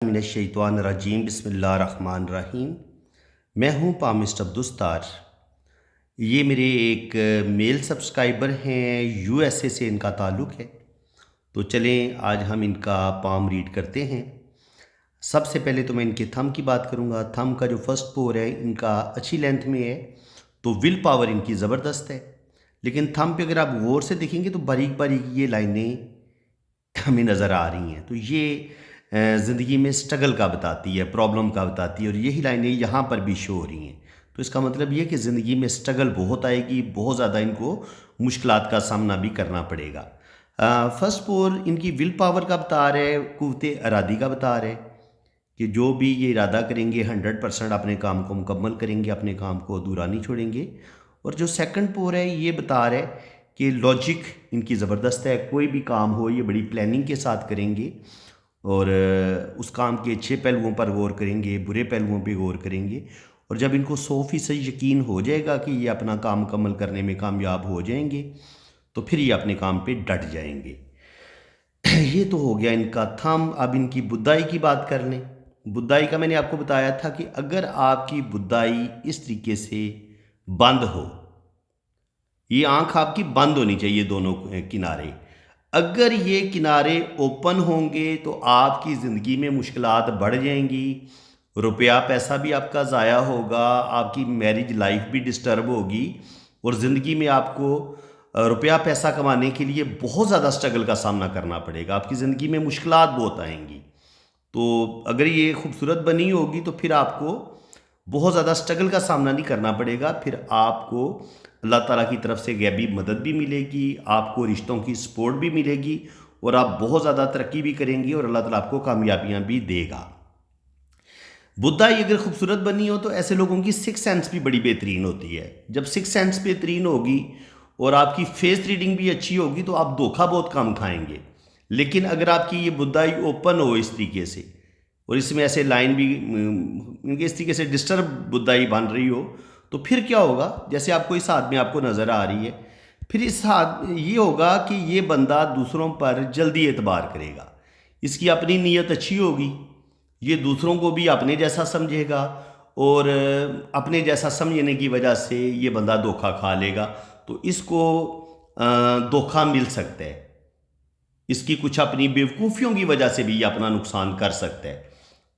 मिनश्शैतानिर्रजीम बिस्मिल्लाहिर्रहमानिर्रहीम। मैं हूँ पामिस्ट अब्दुस्तार। ये मेरे एक मेल सब्सक्राइबर हैं, यूएसए से इनका ताल्लुक़ है। तो चलें आज हम इनका पाम रीड करते हैं। सबसे पहले तो मैं इनके थंब की बात करूँगा। थंब का जो फर्स्ट पोर है इनका अच्छी लेंथ में है, तो विल पावर इनकी ज़बरदस्त है। लेकिन थंब पे अगर आप गौर से देखेंगे तो बारीक बारीक ये लाइनें हमें नज़र आ रही हैं। तो ये ज़िंदगी में स्ट्रगल का बताती है, प्रॉब्लम का बताती है, और यही लाइनें यहाँ पर भी शो हो रही हैं। तो इसका मतलब ये कि ज़िंदगी में स्ट्रगल बहुत आएगी, बहुत ज़्यादा इनको मुश्किलात का सामना भी करना पड़ेगा। फर्स्ट पोर इनकी विल पावर का बता रहे हैं, कुव्वते इरादी का बता रहे हैं कि जो भी ये इरादा करेंगे 100% अपने काम को मुकम्मल करेंगे, अपने काम को अधूरा नहीं छोड़ेंगे। और जो सेकंड पोर है ये बता रहे कि लॉजिक इनकी ज़बरदस्त है, कोई भी काम हो ये बड़ी प्लानिंग के साथ करेंगे और उस काम के अच्छे पहलुओं पर गौर करेंगे, बुरे पहलुओं पे गौर करेंगे। और जब इनको 100% यकीन हो जाएगा कि ये अपना काम मुकम्मल करने में कामयाब हो जाएंगे, तो फिर ये अपने काम पे डट जाएंगे। ये तो हो गया इनका थंब। अब इनकी बुद्धाई की बात कर लें। बुद्धाई का मैंने आपको बताया था कि अगर आपकी बुद्धाई इस तरीके से बंद हो, ये आंख आपकी बंद होनी चाहिए दोनों किनारे। अगर ये किनारे ओपन होंगे तो आपकी ज़िंदगी में मुश्किलात बढ़ जाएंगी, रुपया पैसा भी आपका ज़ाया होगा, आपकी मैरिज लाइफ भी डिस्टर्ब होगी, और ज़िंदगी में आपको रुपया पैसा कमाने के लिए बहुत ज़्यादा स्ट्रगल का सामना करना पड़ेगा। आपकी ज़िंदगी में मुश्किलात बहुत आएंगी। तो अगर ये खूबसूरत बनी होगी तो फिर आपको बहुत ज़्यादा स्ट्रगल का सामना नहीं करना पड़ेगा। फिर आपको अल्लाह ताला की तरफ से गैबी मदद भी मिलेगी, आपको रिश्तों की सपोर्ट भी मिलेगी, और आप बहुत ज़्यादा तरक्की भी करेंगी और अल्लाह ताला आपको कामयाबियाँ भी देगा। बुद्धा ये अगर खूबसूरत बनी हो तो ऐसे लोगों की सिक्स सेंस भी बड़ी बेहतरीन होती है। जब सिक्स सेंस बेहतरीन होगी और आपकी फेस रीडिंग भी अच्छी होगी तो आप धोखा बहुत कम खाएंगे। लेकिन अगर आपकी ये बुद्धाई ओपन हो इस तरीके से, और इसमें ऐसे लाइन भी इनके इस तरीके से डिस्टर्ब बुद्धाई बन रही हो, तो फिर क्या होगा, जैसे आपको इस हाथ में आपको नज़र आ रही है, फिर इस हाथ ये होगा कि ये बंदा दूसरों पर जल्दी एतबार करेगा। इसकी अपनी नीयत अच्छी होगी, ये दूसरों को भी अपने जैसा समझेगा, और अपने जैसा समझने की वजह से ये बंदा धोखा खा लेगा। तो इसको धोखा मिल सकता है, इसकी कुछ अपनी बेवकूफ़ियों की वजह से भी ये अपना नुकसान कर सकता है।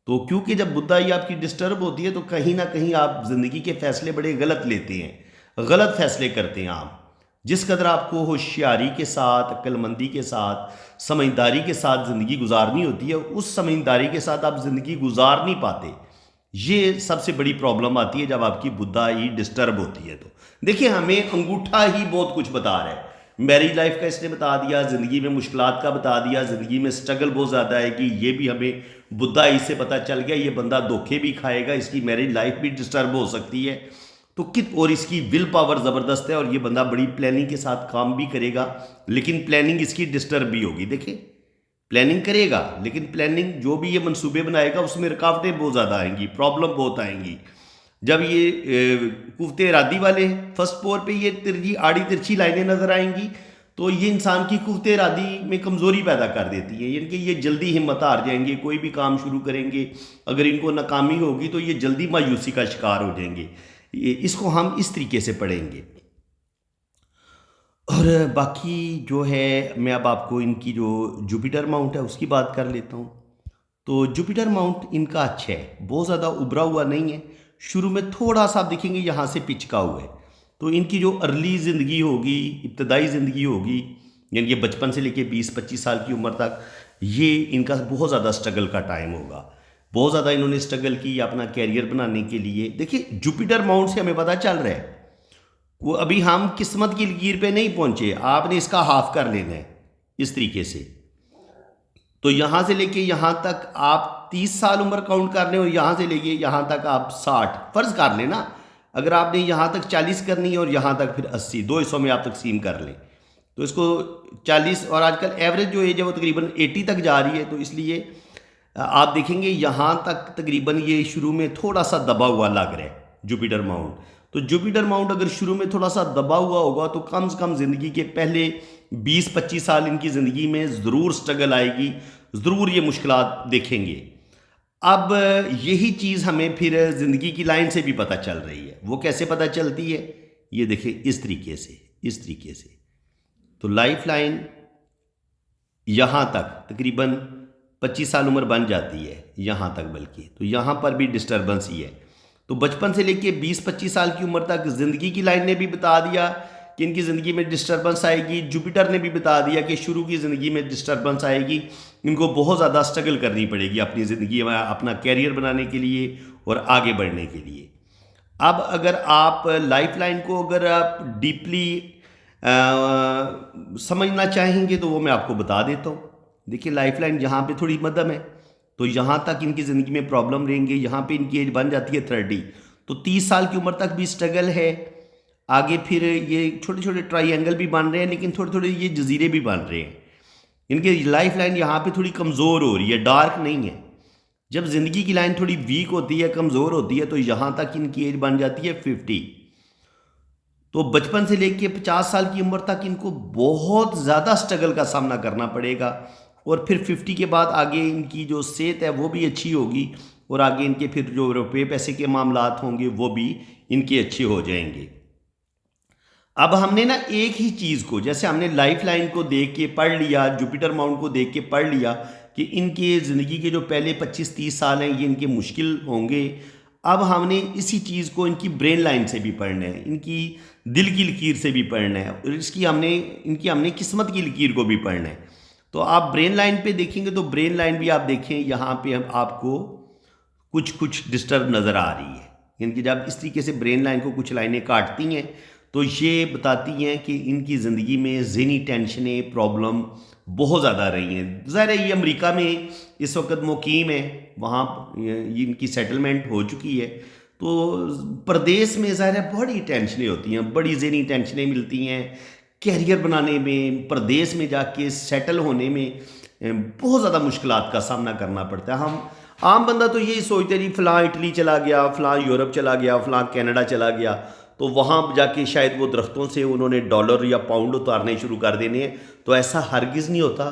तो क्योंकि जब बुद्धाई आपकी डिस्टर्ब होती है तो कहीं ना कहीं आप ज़िंदगी के फ़ैसले बड़े गलत लेते हैं, गलत फ़ैसले करते हैं आप। जिस कदर आपको होशियारी के साथ, अक्लमंदी के साथ, समझदारी के साथ ज़िंदगी गुजारनी होती है, उस समझदारी के साथ आप ज़िंदगी गुजार नहीं पाते। ये सबसे बड़ी प्रॉब्लम आती है जब आपकी बुद्धाई डिस्टर्ब होती है। तो देखिए, हमें अंगूठा ही बहुत कुछ बता रहा है। मैरिज लाइफ का इसने बता दिया, ज़िंदगी में मुश्किलात का बता दिया, ज़िंदगी में स्ट्रगल बहुत ज़्यादा है कि ये भी हमें बुद्धाई से पता चल गया। ये बंदा धोखे भी खाएगा, इसकी मैरिज लाइफ भी डिस्टर्ब हो सकती है। तो और इसकी विल पावर ज़बरदस्त है और ये बंदा बड़ी प्लानिंग के साथ काम भी करेगा, लेकिन प्लानिंग इसकी डिस्टर्ब भी होगी। देखिए, प्लानिंग करेगा लेकिन प्लानिंग जो भी ये मंसूबे बनाएगा उसमें रुकावटें बहुत ज़्यादा आएंगी, प्रॉब्लम बहुत आएंगी। जब ये कुव्वते इरादी वाले फर्स्ट पोर पे ये तिरछी आड़ी तिरछी लाइनें नज़र आएंगी तो ये इंसान की कुव्वते इरादी में कमज़ोरी पैदा कर देती है, यानी कि ये जल्दी हिम्मत हार जाएंगे। कोई भी काम शुरू करेंगे, अगर इनको नाकामी होगी तो ये जल्दी मायूसी का शिकार हो जाएंगे। इसको हम इस तरीके से पढ़ेंगे। और बाकी जो है, मैं अब आपको इनकी जो जुपिटर माउंट है उसकी बात कर लेता हूँ। तो जुपिटर माउंट इनका अच्छा है, बहुत ज़्यादा उभरा हुआ नहीं है। शुरू में थोड़ा सा आप देखेंगे यहाँ से पिचका हुआ है। तो इनकी जो अर्ली ज़िंदगी होगी, इब्तदाई ज़िंदगी होगी, यानी कि बचपन से लेके 20-25 साल की उम्र तक, ये इनका बहुत ज़्यादा स्ट्रगल का टाइम होगा। बहुत ज़्यादा इन्होंने स्ट्रगल की अपना कैरियर बनाने के लिए। देखिए, जुपिटर माउंट से हमें पता चल रहा है वो अभी हम किस्मत की लकीर पे नहीं पहुंचे, आपने इसका हाफ कर लेना है इस तरीके से। तो यहाँ से लेके यहाँ तक आप 30 साल उम्र काउंट कर लें, और यहाँ से लेके यहाँ तक आप 60 फ़र्ज़ कर लें ना। अगर आपने यहाँ तक 40 करनी है और यहाँ तक फिर 80, दो हिस्सों में आप तकसीम कर लें, तो इसको 40, और आजकल एवरेज जो एज है वो तकरीबन 80 तक जा रही है। तो इसलिए आप देखेंगे यहाँ तक तकरीबन ये शुरू में थोड़ा सा दबा हुआ लग रहा है जुपिटर माउंट। तो जुपिटर माउंट अगर शुरू में थोड़ा सा दबा हुआ होगा तो कम से कम ज़िंदगी के पहले 20-25 साल इनकी ज़िंदगी में ज़रूर स्ट्रगल आएगी, ज़रूर ये मुश्किलात देखेंगे। अब यही चीज़ हमें फिर ज़िंदगी की लाइन से भी पता चल रही है। वो कैसे पता चलती है? ये देखिए इस तरीके से, इस तरीके से। तो लाइफ लाइन यहाँ तक तकरीबन 25 साल उम्र बन जाती है, यहाँ तक बल्कि। तो यहाँ पर भी डिस्टर्बेंस ही है। तो बचपन से लेके 20-25 साल की उम्र तक ज़िंदगी की लाइन ने भी बता दिया कि इनकी ज़िंदगी में डिस्टर्बेंस आएगी। जुपिटर ने भी बता दिया कि शुरू की ज़िंदगी में डिस्टर्बेंस आएगी, इनको बहुत ज़्यादा स्ट्रगल करनी पड़ेगी अपनी ज़िंदगी में, अपना कैरियर बनाने के लिए और आगे बढ़ने के लिए। अब अगर आप लाइफ लाइन को अगर आप डीपली समझना चाहेंगे तो वो मैं आपको बता देता हूँ। देखिए लाइफ लाइन यहाँ पे थोड़ी मध्यम है, तो यहाँ तक इनकी ज़िंदगी में प्रॉब्लम रहेंगे। यहाँ पे इनकी एज बन जाती है 30, तो 30 साल की उम्र तक भी स्ट्रगल है। आगे फिर ये छोटे छोटे ट्राइंगल भी बन रहे हैं, लेकिन थोड़े थोड़े ये जजीरे भी बन रहे हैं। इनकी लाइफ लाइन यहाँ पे थोड़ी कमज़ोर हो रही है, डार्क नहीं है। जब ज़िंदगी की लाइन थोड़ी वीक होती है, कमज़ोर होती है, तो यहाँ तक इनकी एज बन जाती है 50। तो बचपन से लेके 50 साल की उम्र तक इनको बहुत ज़्यादा स्ट्रगल का सामना करना पड़ेगा। और फिर 50 के बाद आगे इनकी जो सेहत है वो भी अच्छी होगी, और आगे इनके फिर जो रुपये पैसे के मामलात होंगे वो भी इनके अच्छे हो जाएंगे। अब हमने ना एक ही चीज़ को, जैसे हमने लाइफ लाइन को देख के पढ़ लिया, जुपिटर माउंट को देख के पढ़ लिया कि इनके ज़िंदगी के जो पहले 25-30 साल हैं ये इनके मुश्किल होंगे। अब हमने इसी चीज़ को इनकी ब्रेन लाइन से भी पढ़ना है, इनकी दिल की लकीर से भी पढ़ना है, और इनकी हमने किस्मत की लकीर को भी पढ़ना है। तो आप ब्रेन लाइन पे देखेंगे तो ब्रेन लाइन भी आप देखें, यहाँ पे हम आपको कुछ कुछ डिस्टर्ब नज़र आ रही है। इनकी जब इस तरीके से ब्रेन लाइन को कुछ लाइनें काटती हैं तो ये बताती हैं कि इनकी ज़िंदगी में ज़हनी टेंशनें, प्रॉब्लम बहुत ज़्यादा रही हैं। ज़ाहिर है ये अमेरिका में इस वक्त मुकीम है, वहाँ ये इनकी सेटलमेंट हो चुकी है। तो प्रदेश में ज़ाहिर है बड़ी टेंशनें होती हैं, बड़ी ज़हनी टेंशनें मिलती हैं। कैरियर बनाने में, प्रदेश में जाके सेटल होने में बहुत ज़्यादा मुश्किलात का सामना करना पड़ता है। हम आम बंदा तो यही सोचते हैं जी फ़लाँ इटली चला गया, फ़लाँ यूरोप चला गया, फ़लाँ कनाडा चला गया, तो वहाँ जाके शायद वो दरख्तों से उन्होंने डॉलर या पाउंड उतारने शुरू कर देने हैं। तो ऐसा हरगिज़ नहीं होता।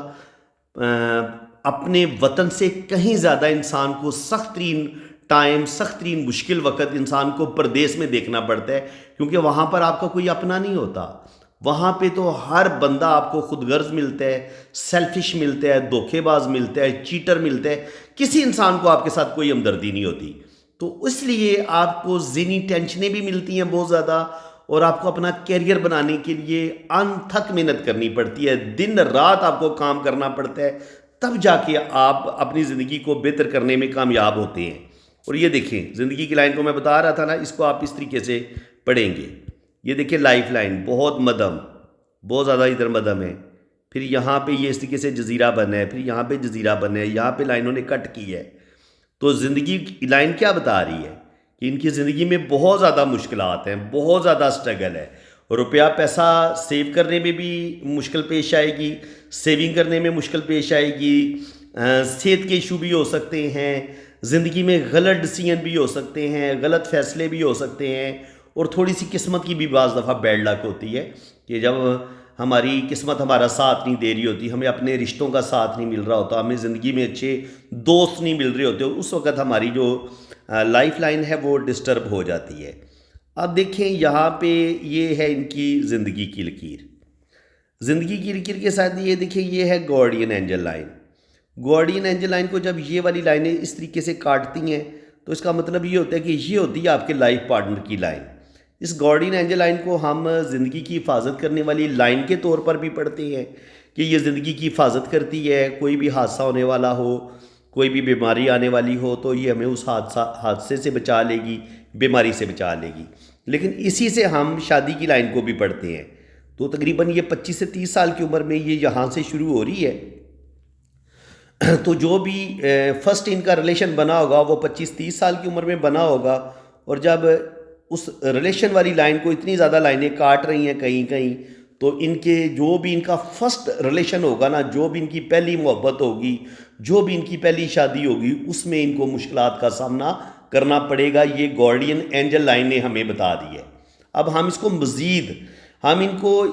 अपने वतन से कहीं ज़्यादा इंसान को सख्त तरीन टाइम, सख्त तरीन मुश्किल वक़्त इंसान को प्रदेश में देखना पड़ता है, क्योंकि वहाँ पर आपका कोई अपना नहीं होता। वहाँ पे तो हर बंदा आपको खुदगर्ज मिलता है, सेल्फिश मिलता है, धोखेबाज मिलता है, चीटर मिलता है। किसी इंसान को आपके साथ कोई हमदर्दी नहीं होती। तो इसलिए आपको ज़हनी टेंशनें भी मिलती हैं बहुत ज़्यादा, और आपको अपना कैरियर बनाने के लिए अनथक मेहनत करनी पड़ती है। दिन रात आपको काम करना पड़ता है, तब जाके आप अपनी ज़िंदगी को बेहतर करने में कामयाब होते हैं। और ये देखें ज़िंदगी की लाइन को मैं बता रहा था ना, इसको आप इस तरीके से पढ़ेंगे। ये देखिए लाइफ लाइन बहुत मध्यम, बहुत ज़्यादा इधर मध्यम है। फिर यहाँ पे ये इस तरीके से जजीरा बना है, फिर यहाँ पे जजीरा बना है, यहाँ पे लाइनों ने कट की है। तो ज़िंदगी की लाइन क्या बता रही है कि इनकी ज़िंदगी में बहुत ज़्यादा मुश्किलात हैं, बहुत ज़्यादा स्ट्रगल है। रुपया पैसा सेव करने में भी मुश्किल पेश आएगी, सेविंग करने में मुश्किल पेश आएगी, सेहत के इशू भी हो सकते हैं, ज़िंदगी में गलत डिसीजन भी हो सकते हैं, गलत फ़ैसले भी हो सकते हैं, और थोड़ी सी किस्मत की भी बाज़ दफ़ा बैड लक होती है कि जब हमारी किस्मत हमारा साथ नहीं दे रही होती, हमें अपने रिश्तों का साथ नहीं मिल रहा होता, हमें ज़िंदगी में अच्छे दोस्त नहीं मिल रहे होते, उस वक़्त हमारी जो लाइफ लाइन है वो डिस्टर्ब हो जाती है। अब देखें यहाँ पे ये है इनकी ज़िंदगी की लकीर। ज़िंदगी की लकीर के साथ ये देखिए ये है guardian angel line. Guardian angel line को जब ये वाली लाइनें इस तरीके से काटती हैं तो इसका मतलब ये होता है कि ये होती है आपके लाइफ पार्टनर की लाइन। इस गार्डियन एंजल लाइन को हम ज़िंदगी की हिफाजत करने वाली लाइन के तौर पर भी पढ़ते हैं कि ये ज़िंदगी की हिफाजत करती है। कोई भी हादसा होने वाला हो, कोई भी बीमारी आने वाली हो, तो ये हमें उस हादसे से बचा लेगी, बीमारी से बचा लेगी। लेकिन इसी से हम शादी की लाइन को भी पढ़ते हैं। तो तकरीबन ये 25 से 30 साल की उम्र में ये यहाँ से शुरू हो रही है। तो जो भी फर्स्ट इनका रिलेशन बना होगा वो 25-30 साल की उम्र में बना होगा, और जब उस रिलेशन वाली लाइन को इतनी ज़्यादा लाइनें काट रही हैं कहीं कहीं, तो इनके जो भी इनका फर्स्ट रिलेशन होगा ना, जो भी इनकी पहली मोहब्बत होगी, जो भी इनकी पहली शादी होगी, उसमें इनको मुश्किलात का सामना करना पड़ेगा। ये गार्डियन एंजल लाइन ने हमें बता दी है। अब हम इसको मज़ीद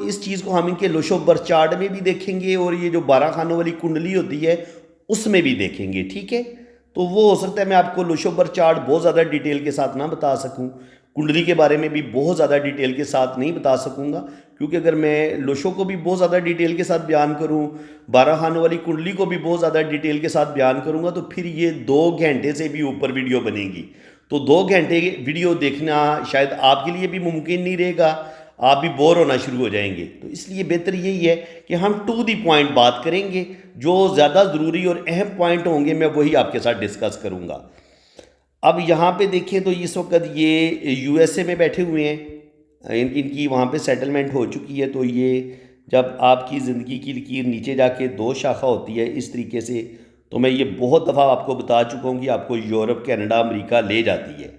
इस चीज़ को हम इनके लोशो बर्थ चार्ट में भी देखेंगे, और ये जो 12 खानों वाली कुंडली होती है उसमें भी देखेंगे, ठीक है। तो वो हो सकता है मैं आपको लोशो पर चार्ट बहुत ज़्यादा डिटेल के साथ ना बता सकूं, कुंडली के बारे में भी बहुत ज़्यादा डिटेल के साथ नहीं बता सकूंगा, क्योंकि अगर मैं लोशो को भी बहुत ज़्यादा डिटेल के साथ बयान करूं, 12 खानों वाली कुंडली को भी बहुत ज़्यादा डिटेल के साथ बयान करूंगा, तो फिर ये 2 घंटे से भी ऊपर वीडियो बनेगी। तो 2 घंटे वीडियो देखना शायद आपके लिए भी मुमकिन नहीं रहेगा, आप भी बोर होना शुरू हो जाएंगे। तो इसलिए बेहतर यही है कि हम टू दी पॉइंट बात करेंगे, जो ज़्यादा ज़रूरी और अहम पॉइंट होंगे मैं वही आपके साथ डिस्कस करूँगा। अब यहाँ पे देखें तो इस वक्त ये यूएसए में बैठे हुए हैं, इनकी वहाँ पे सेटलमेंट हो चुकी है। तो ये जब आपकी ज़िंदगी की लकीर नीचे जाके 2 शाखा होती है इस तरीके से, तो मैं ये बहुत दफ़ा आपको बता चुका हूँ कि आपको यूरोप, कनाडा, अमेरिका ले जाती है।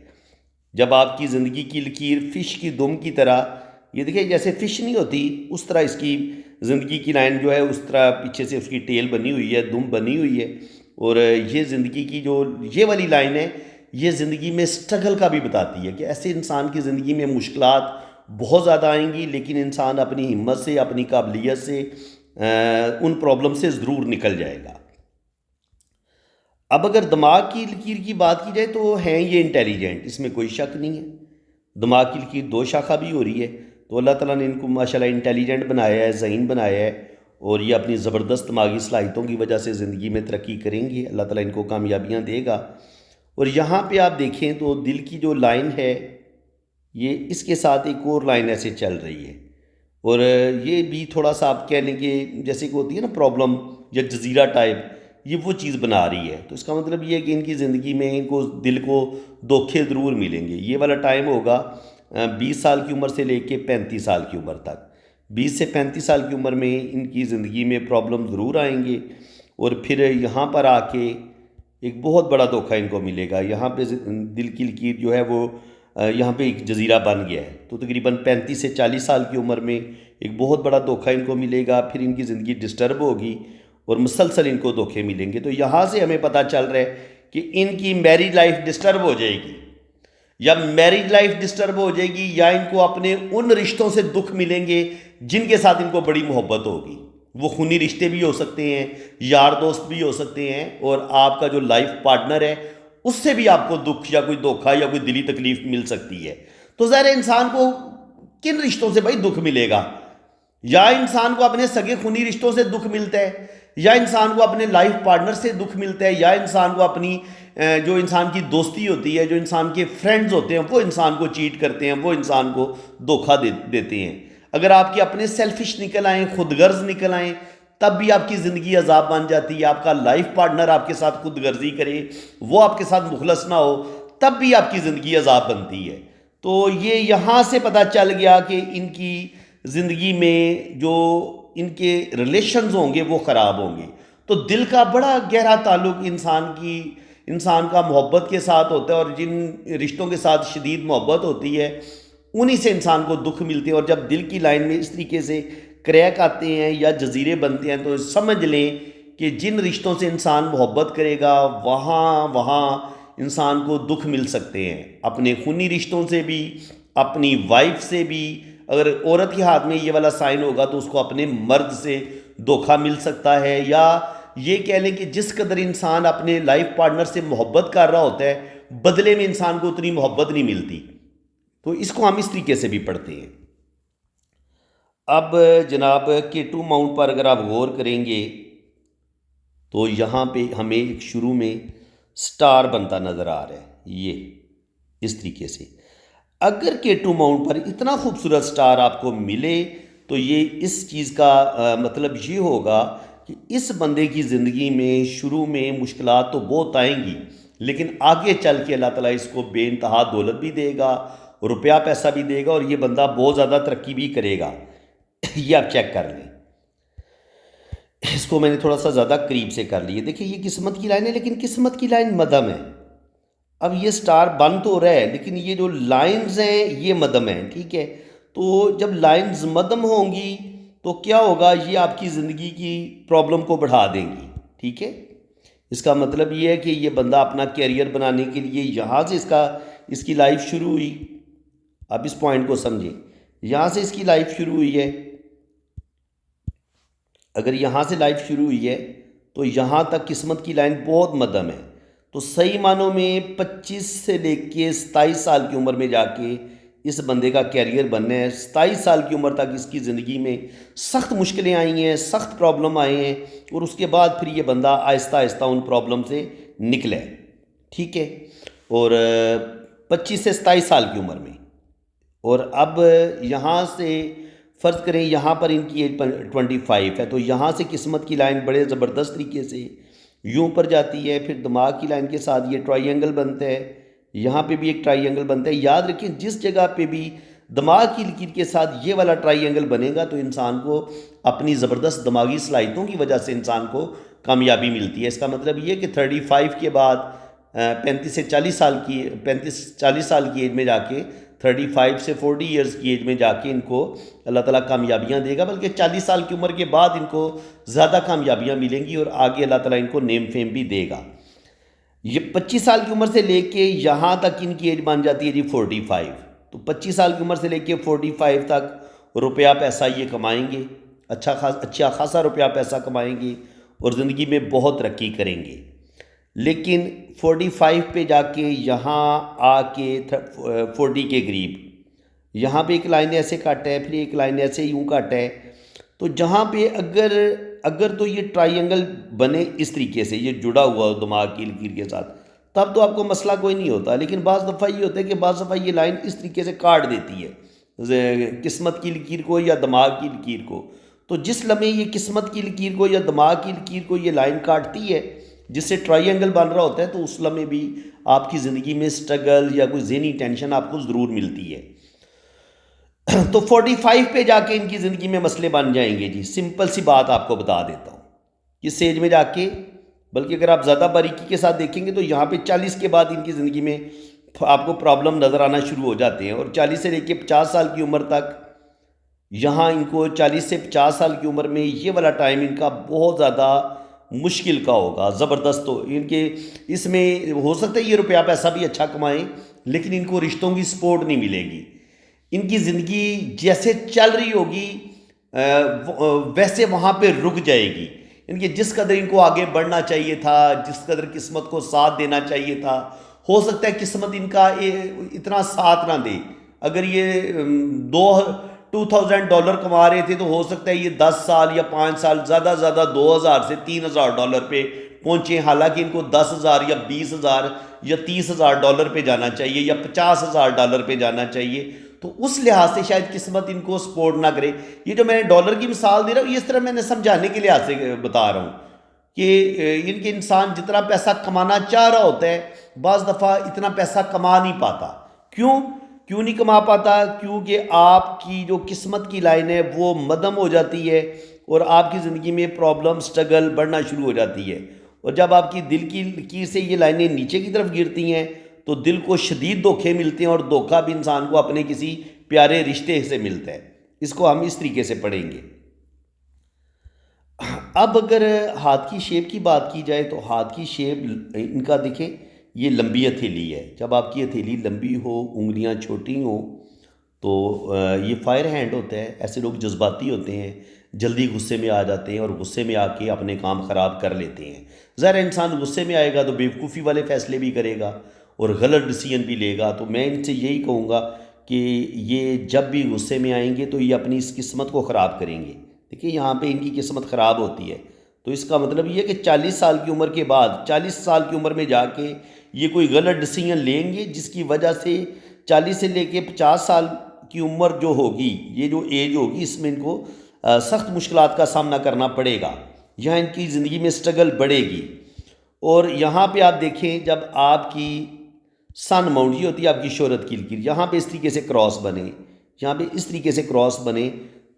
जब आपकी ज़िंदगी की लकीर फ़िश की दुम की तरह, ये देखिए जैसे फ़िश नहीं होती उस तरह इसकी ज़िंदगी की लाइन जो है उस तरह पीछे से उसकी टेल बनी हुई है, दुम बनी हुई है। और ये ज़िंदगी की जो ये वाली लाइन है, ये ज़िंदगी में स्ट्रगल का भी बताती है कि ऐसे इंसान की ज़िंदगी में मुश्किलात बहुत ज़्यादा आएंगी, लेकिन इंसान अपनी हिम्मत से, अपनी काबिलियत से उन प्रॉब्लम से ज़रूर निकल जाएगा। अब अगर दिमाग की लकीर की बात की जाए तो हैं ये इंटेलिजेंट, इसमें कोई शक नहीं है। दिमाग की लकीर 2 शाखा भी हो रही है, तो अल्लाह ताला ने इनको माशाल्लाह इंटेलिजेंट बनाया है, ज़हीन बनाया है, और ये अपनी ज़बरदस्त दिमागी सलाहियतों की वजह से ज़िंदगी में तरक्की करेंगे। अल्लाह ताला इनको कामयाबियाँ देगा। और यहाँ पे आप देखें तो दिल की जो लाइन है, ये इसके साथ एक और लाइन ऐसे चल रही है, और ये भी थोड़ा सा आप कह लेंगे जैसे कि होती है ना प्रॉब्लम या जजीरा टाइप, ये वो चीज़ बना रही है। तो इसका मतलब ये है कि इनकी ज़िंदगी में इनको दिल को धोखे ज़रूर मिलेंगे। ये वाला टाइम होगा 20 साल की उम्र से लेके 35 साल की उम्र तक। 20 से 35 साल की उम्र में इनकी ज़िंदगी में प्रॉब्लम ज़रूर आएंगे, और फिर यहाँ पर आके एक बहुत बड़ा धोखा इनको मिलेगा। यहाँ पे दिल की लकीर जो है वो यहाँ पे एक जजीरा बन गया है। तो तकरीबन 35 से 40 साल की उम्र में एक बहुत बड़ा धोखा इनको मिलेगा, फिर इनकी ज़िंदगी डिस्टर्ब होगी और मुसलसल इनको धोखे मिलेंगे। तो यहाँ से हमें पता चल रहा है कि इनकी मैरिज लाइफ डिस्टर्ब हो जाएगी, या मैरिज लाइफ डिस्टर्ब हो जाएगी, या इनको अपने उन रिश्तों से दुख मिलेंगे जिनके साथ इनको बड़ी मोहब्बत होगी। वो खूनी रिश्ते भी हो सकते हैं, यार दोस्त भी हो सकते हैं, और आपका जो लाइफ पार्टनर है उससे भी आपको दुख या कोई धोखा या कोई दिली तकलीफ मिल सकती है। तो ज़ाहिर इंसान को किन रिश्तों से भाई दुख मिलेगा? या इंसान को अपने सगे खूनी रिश्तों से दुख मिलता है, या इंसान को अपने लाइफ पार्टनर से दुख मिलता है, या इंसान को अपनी जो इंसान की दोस्ती होती है, जो इंसान के फ्रेंड्स होते हैं, वो इंसान को चीट करते हैं, वो इंसान को धोखा देते हैं। अगर आपके अपने सेल्फिश निकल आएँ, खुदगर्ज निकल आएँ, तब भी आपकी ज़िंदगी अजाब बन जाती है। आपका लाइफ पार्टनर आपके साथ खुदगर्जी करे, वो आपके साथ मुखलस ना हो, तब भी आपकी ज़िंदगी अजाब बनती है। तो ये यहाँ से पता चल गया कि इनकी ज़िंदगी में जो इनके रिलेशंस होंगे वो ख़राब होंगे। तो दिल का बड़ा गहरा ताल्लुक इंसान का मोहब्बत के साथ होता है, और जिन रिश्तों के साथ शदीद मोहब्बत होती है उन्हीं से इंसान को दुख मिलते हैं। और जब दिल की लाइन में इस तरीके से क्रैक आते हैं या जजीरे बनते हैं, तो समझ लें कि जिन रिश्तों से इंसान मोहब्बत करेगा वहाँ इंसान को दुख मिल सकते हैं। अपने खूनी रिश्तों से भी, अपनी वाइफ से भी। अगर औरत के हाथ में ये वाला साइन होगा तो उसको अपने मर्द से धोखा मिल सकता है, या ये कह लें कि जिस कदर इंसान अपने लाइफ पार्टनर से मोहब्बत कर रहा होता है, बदले में इंसान को उतनी मोहब्बत नहीं मिलती। तो इसको हम इस तरीके से भी पढ़ते हैं। अब जनाब K2 माउंट पर अगर आप गौर करेंगे तो यहाँ पे हमें एक शुरू में स्टार बनता नज़र आ रहा है, ये इस तरीके से। अगर K2 माउंट पर इतना खूबसूरत स्टार आपको मिले तो ये इस चीज़ का मतलब ये होगा कि इस बंदे की ज़िंदगी में शुरू में मुश्किलात तो बहुत आएंगी, लेकिन आगे चल के अल्लाह ताला इसको बेइंतहा दौलत भी देगा, रुपया पैसा भी देगा, और ये बंदा बहुत ज़्यादा तरक्की भी करेगा। ये आप चेक कर लें। इसको मैंने थोड़ा सा ज़्यादा करीब से कर लिया। देखिए ये किस्मत की लाइन है, लेकिन किस्मत की लाइन मदम है। अब ये स्टार बन तो रहा है, लेकिन ये जो लाइंस हैं ये मदम हैं, ठीक है। तो जब लाइंस मदम होंगी तो क्या होगा, ये आपकी ज़िंदगी की प्रॉब्लम को बढ़ा देंगी, ठीक है। इसका मतलब ये है कि ये बंदा अपना कैरियर बनाने के लिए यहाँ से इसकी लाइफ शुरू हुई। अब इस पॉइंट को समझें, यहाँ से इसकी लाइफ शुरू हुई है। अगर यहाँ से लाइफ शुरू हुई है तो यहाँ तक किस्मत की लाइन बहुत मध्यम है। तो सही मानों में 25 से लेके 27 साल की उम्र में जाके इस बंदे का कैरियर बनना है। 27 साल की उम्र तक इसकी ज़िंदगी में सख्त मुश्किलें आई हैं, सख्त प्रॉब्लम आए हैं, और उसके बाद फिर ये बंदा आहिस्ता आहिस्ता उन प्रॉब्लम से निकले, ठीक है। और 25 से 27 साल की उम्र में, और अब यहाँ से फ़र्ज़ करें यहाँ पर इनकी एज 25 है, तो यहाँ से किस्मत की लाइन बड़े ज़बरदस्त तरीके से यूँ पर जाती है, फिर दिमाग की लाइन के साथ ये ट्रायंगल बनता है, यहाँ पे भी एक ट्रायंगल बनता है। याद रखें, जिस जगह पे भी दिमाग की लकीर के साथ ये वाला ट्रायंगल बनेगा तो इंसान को अपनी ज़बरदस्त दिमागी सलाहियतों की वजह से इंसान को कामयाबी मिलती है। इसका मतलब ये कि 35 के बाद 35 साल की एज में जाके 35 से 40 ईयर्स की एज में जाके इनको अल्लाह ताला कामयाबियाँ देगा, बल्कि 40 साल की उम्र के बाद इनको ज़्यादा कामयाबियाँ मिलेंगी और आगे अल्लाह ताला इनको नेम फेम भी देगा। ये 25 साल की उम्र से लेके यहाँ तक इनकी एज बन जाती है जी 45। तो 25 साल की उम्र से लेके 45 तक रुपया पैसा ये कमाएंगे, अच्छा खासा रुपया पैसा कमाएंगे और ज़िंदगी में बहुत तरक्की करेंगे। लेकिन 45 पे जाके यहाँ आके 40 के करीब यहाँ पे एक लाइन ऐसे कट है, फिर एक लाइन ऐसे यूँ कट है। तो जहाँ पे अगर अगर तो ये ट्रायंगल बने इस तरीके से, ये जुड़ा हुआ हो दिमाग की लकीर के साथ, तब तो आपको मसला कोई नहीं होता। लेकिन बाज़ दफ़ा ये होता है कि बाज़ दफ़ा ये लाइन इस तरीके से काट देती है किस्मत की लकीर को या दिमाग की लकीर को। तो जिस लम्हे ये किस्मत की लकीर को या दिमाग की लकीर को ये लाइन काटती है जिससे ट्रायंगल बन रहा होता है, तो उस लम्हे भी आपकी ज़िंदगी में स्ट्रगल या कोई ज़हनी टेंशन आपको ज़रूर मिलती है। तो 45 पे जाके इनकी ज़िंदगी में मसले बन जाएंगे जी। सिंपल सी बात आपको बता देता हूँ, किस एज में जाके, बल्कि अगर आप ज़्यादा बारीकी के साथ देखेंगे तो यहाँ पे 40 के बाद इनकी ज़िंदगी में आपको प्रॉब्लम नज़र आना शुरू हो जाते हैं। और 40 से लेके 50 साल की उम्र तक, यहाँ इनको 40 से 50 साल की उम्र में ये वाला टाइम इनका बहुत ज़्यादा मुश्किल का होगा, ज़बरदस्त। हो इनके इसमें हो सकता है ये रुपया पैसा भी अच्छा कमाएं, लेकिन इनको रिश्तों की सपोर्ट नहीं मिलेगी। इनकी ज़िंदगी जैसे चल रही होगी वैसे वहाँ पे रुक जाएगी। इनके जिस कदर इनको आगे बढ़ना चाहिए था, जिस कदर किस्मत को साथ देना चाहिए था, हो सकता है किस्मत इनका इतना साथ ना दे। अगर ये $2000 कमा रहे थे तो हो सकता है ये 10 साल या 5 साल ज़्यादा 2000 से $3000 पे पहुँचे। हालांकि इनको 10,000 या 20,000 या $30,000 पे जाना चाहिए या $50,000 पे जाना चाहिए। तो उस लिहाज से शायद किस्मत इनको सपोर्ट ना करे। ये जो मैंने डॉलर की मिसाल दे रहा हूँ, इस तरह मैंने समझाने के लिहाज से बता रहा हूँ कि इनके इंसान जितना पैसा कमाना चाह रहा होता है, बाज़ दफ़ा इतना पैसा कमा नहीं पाता। क्यों नहीं कमा पाता? क्योंकि आपकी जो किस्मत की लाइन है वो मदम हो जाती है और आपकी ज़िंदगी में प्रॉब्लम स्ट्रगल बढ़ना शुरू हो जाती है। और जब आपकी दिल की लकीर से ये लाइनें नीचे की तरफ गिरती हैं तो दिल को शदीद धोखे मिलते हैं, और धोखा भी इंसान को अपने किसी प्यारे रिश्ते से मिलता है। इसको हम इस तरीके से पढ़ेंगे। अब अगर हाथ की शेप की बात की जाए तो हाथ की शेप इनका देखें, ये लंबी हथेली है। जब आपकी हथेली लंबी हो, उंगलियां छोटी हो, तो ये फायर हैंड होता है। ऐसे लोग जज्बाती होते हैं, जल्दी गुस्से में आ जाते हैं और गुस्से में आके अपने काम ख़राब कर लेते हैं। ज़ाहिर इंसान गुस्से में आएगा तो बेवकूफ़ी वाले फ़ैसले भी करेगा और गलत डिसीजन भी लेगा। तो मैं इनसे यही कहूँगा कि ये जब भी गुस्से में आएंगे तो ये अपनी इस किस्मत को ख़राब करेंगे। देखिए यहाँ पे इनकी किस्मत ख़राब होती है, तो इसका मतलब ये कि 40 साल की उम्र के बाद, 40 साल की उम्र में जाके ये कोई गलत डिसीजन लेंगे जिसकी वजह से 40 से लेके 50 साल की उम्र जो होगी, ये जो एज होगी, इसमें इनको सख्त मुश्किलात का सामना करना पड़ेगा। यहाँ इनकी ज़िंदगी में स्ट्रगल बढ़ेगी। और यहाँ पे आप देखें, जब आपकी सन माउंट ये होती है आपकी शोहरत की लकीर, यहाँ पे इस तरीके से क्रॉस बने, यहाँ पे इस तरीके से क्रॉस बने,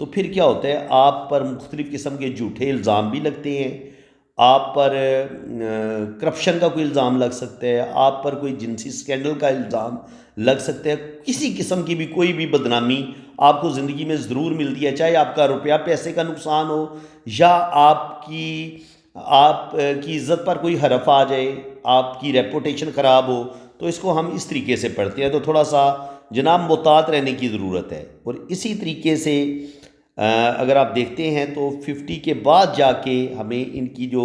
तो फिर क्या होता है, आप पर मुख्तलिफ़ किस्म के झूठे इल्ज़ाम भी लगते हैं। आप पर करप्शन का कोई इल्ज़ाम लग सकता है, आप पर कोई जिनसी स्कैंडल का इल्ज़ाम लग सकता है। किसी किस्म की भी कोई भी बदनामी आपको ज़िंदगी में ज़रूर मिलती है, चाहे आपका रुपया पैसे का नुकसान हो या आपकी इज़्ज़त पर कोई हरफ आ जाए, आपकी रेपुटेशन ख़राब हो। तो इसको हम इस तरीके से पढ़ते हैं। तो थोड़ा सा जनाब मोहतात रहने की ज़रूरत है। और इसी तरीके से अगर आप देखते हैं तो 50 के बाद जाके हमें इनकी जो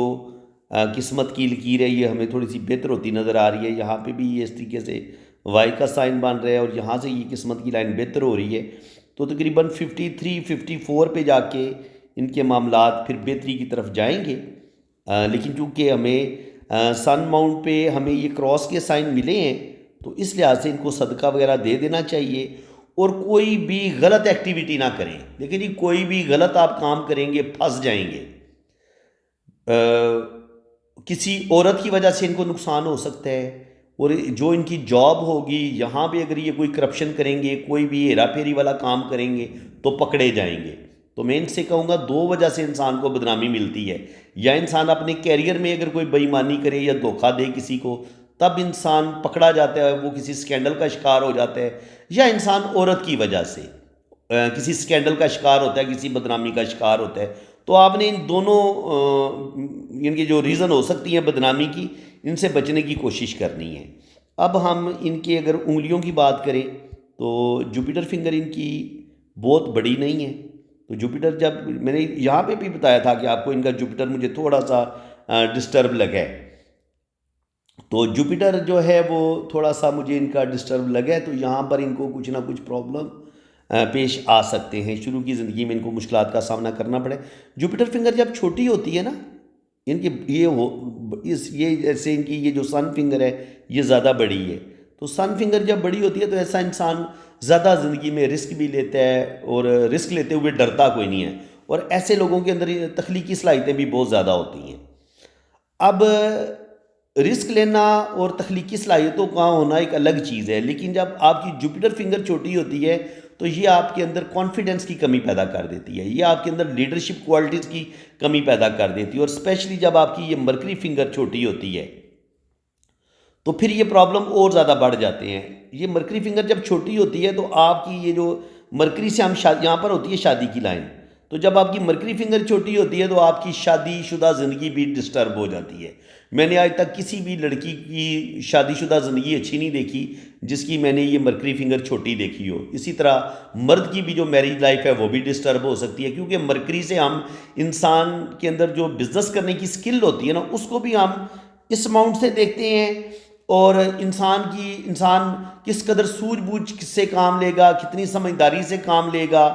किस्मत की लकीर है, ये हमें थोड़ी सी बेहतर होती नज़र आ रही है। यहाँ पे भी ये इस तरीके से वाई का साइन बन रहा है और यहाँ से ये किस्मत की लाइन बेहतर हो रही है। तो तकरीबन 53-54 पे जाके इनके मामलात फिर बेहतरी की तरफ जाएंगे। लेकिन चूँकि हमें सन माउंट पे हमें ये क्रॉस के साइन मिले हैं, तो इस लिहाज से इनको सदका वगैरह दे देना चाहिए और कोई भी गलत एक्टिविटी ना करें। देखिए जी, कोई भी गलत आप काम करेंगे फंस जाएंगे। किसी औरत की वजह से इनको नुकसान हो सकता है, और जो इनकी जॉब होगी यहाँ पे अगर ये कोई करप्शन करेंगे, कोई भी हेरा फेरी वाला काम करेंगे तो पकड़े जाएंगे। तो मैं इनसे कहूँगा, दो वजह से इंसान को बदनामी मिलती है। या इंसान अपने कैरियर में अगर कोई बेईमानी करे या धोखा दे किसी को, तब इंसान पकड़ा जाता है, वो किसी स्कैंडल का शिकार हो जाता है। या इंसान औरत की वजह से किसी स्कैंडल का शिकार होता है, किसी बदनामी का शिकार होता है। तो आपने इन दोनों इनकी जो रीज़न हो सकती हैं बदनामी की, इनसे बचने की कोशिश करनी है। अब हम इनके अगर उंगलियों की बात करें तो जुपिटर फिंगर इनकी बहुत बड़ी नहीं है। तो जुपिटर, जब मैंने यहाँ पे भी बताया था कि आपको इनका जुपिटर मुझे थोड़ा सा डिस्टर्ब लगा है, तो जुपिटर जो है वो थोड़ा सा मुझे इनका डिस्टर्ब लगा है। तो यहाँ पर इनको कुछ ना कुछ प्रॉब्लम पेश आ सकते हैं, शुरू की ज़िंदगी में इनको मुश्किलात का सामना करना पड़े। जुपिटर फिंगर जब छोटी होती है ना, इनकी ये जैसे इनकी ये जो सन फिंगर है ये ज़्यादा बड़ी है। तो सन फिंगर जब बड़ी होती है तो ऐसा इंसान ज़्यादा ज़िंदगी में रिस्क भी लेता है, और रिस्क लेते हुए डरता कोई नहीं है। और ऐसे लोगों के अंदर तख्लीकी सलाहियतें भी बहुत ज़्यादा होती हैं। अब रिस्क लेना और तख्लीकी सलाहियतों का होना एक अलग चीज़ है, लेकिन जब आपकी जुपिटर फिंगर छोटी होती है तो ये आपके अंदर कॉन्फिडेंस की कमी पैदा कर देती है, ये आपके अंदर लीडरशिप क्वालिटीज़ की कमी पैदा कर देती है। और स्पेशली जब आपकी ये मरकरी फिंगर छोटी होती है तो फिर ये प्रॉब्लम और ज़्यादा बढ़ जाते हैं। ये मरकरी फिंगर जब छोटी होती है तो आपकी ये जो मरकरी से हम यहाँ पर होती है शादी की लाइन, तो जब आपकी मरकरी फिंगर छोटी होती है तो आपकी शादीशुदा ज़िंदगी भी डिस्टर्ब हो जाती है। मैंने आज तक किसी भी लड़की की शादीशुदा ज़िंदगी अच्छी नहीं देखी जिसकी मैंने ये मरकरी फिंगर छोटी देखी हो। इसी तरह मर्द की भी जो मैरिज लाइफ है वो भी डिस्टर्ब हो सकती है, क्योंकि मरकरी से हम इंसान के अंदर जो बिज़नेस करने की स्किल होती है ना, उसको भी हम इस अमाउंट से देखते हैं। और इंसान किस कदर सूझबूझ से काम लेगा, कितनी समझदारी से काम लेगा,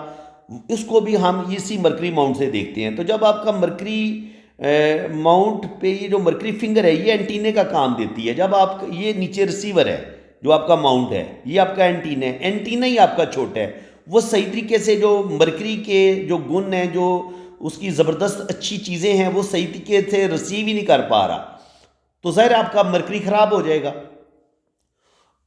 उसको भी हम इसी मरकरी माउंट से देखते हैं। तो जब आपका मरकरी माउंट पे ये जो मरकरी फिंगर है ये एंटीने का काम देती है। जब आप ये नीचे रिसीवर है, जो आपका माउंट है ये आपका एंटीना है, एंटीना ही आपका छोटा है, वो सही तरीके से जो मरकरी के जो गुण हैं, जो उसकी ज़बरदस्त अच्छी चीज़ें हैं, वो सही तरीके से रिसीव ही नहीं कर पा रहा। तो ज़ाहिर आपका मरकरी ख़राब हो जाएगा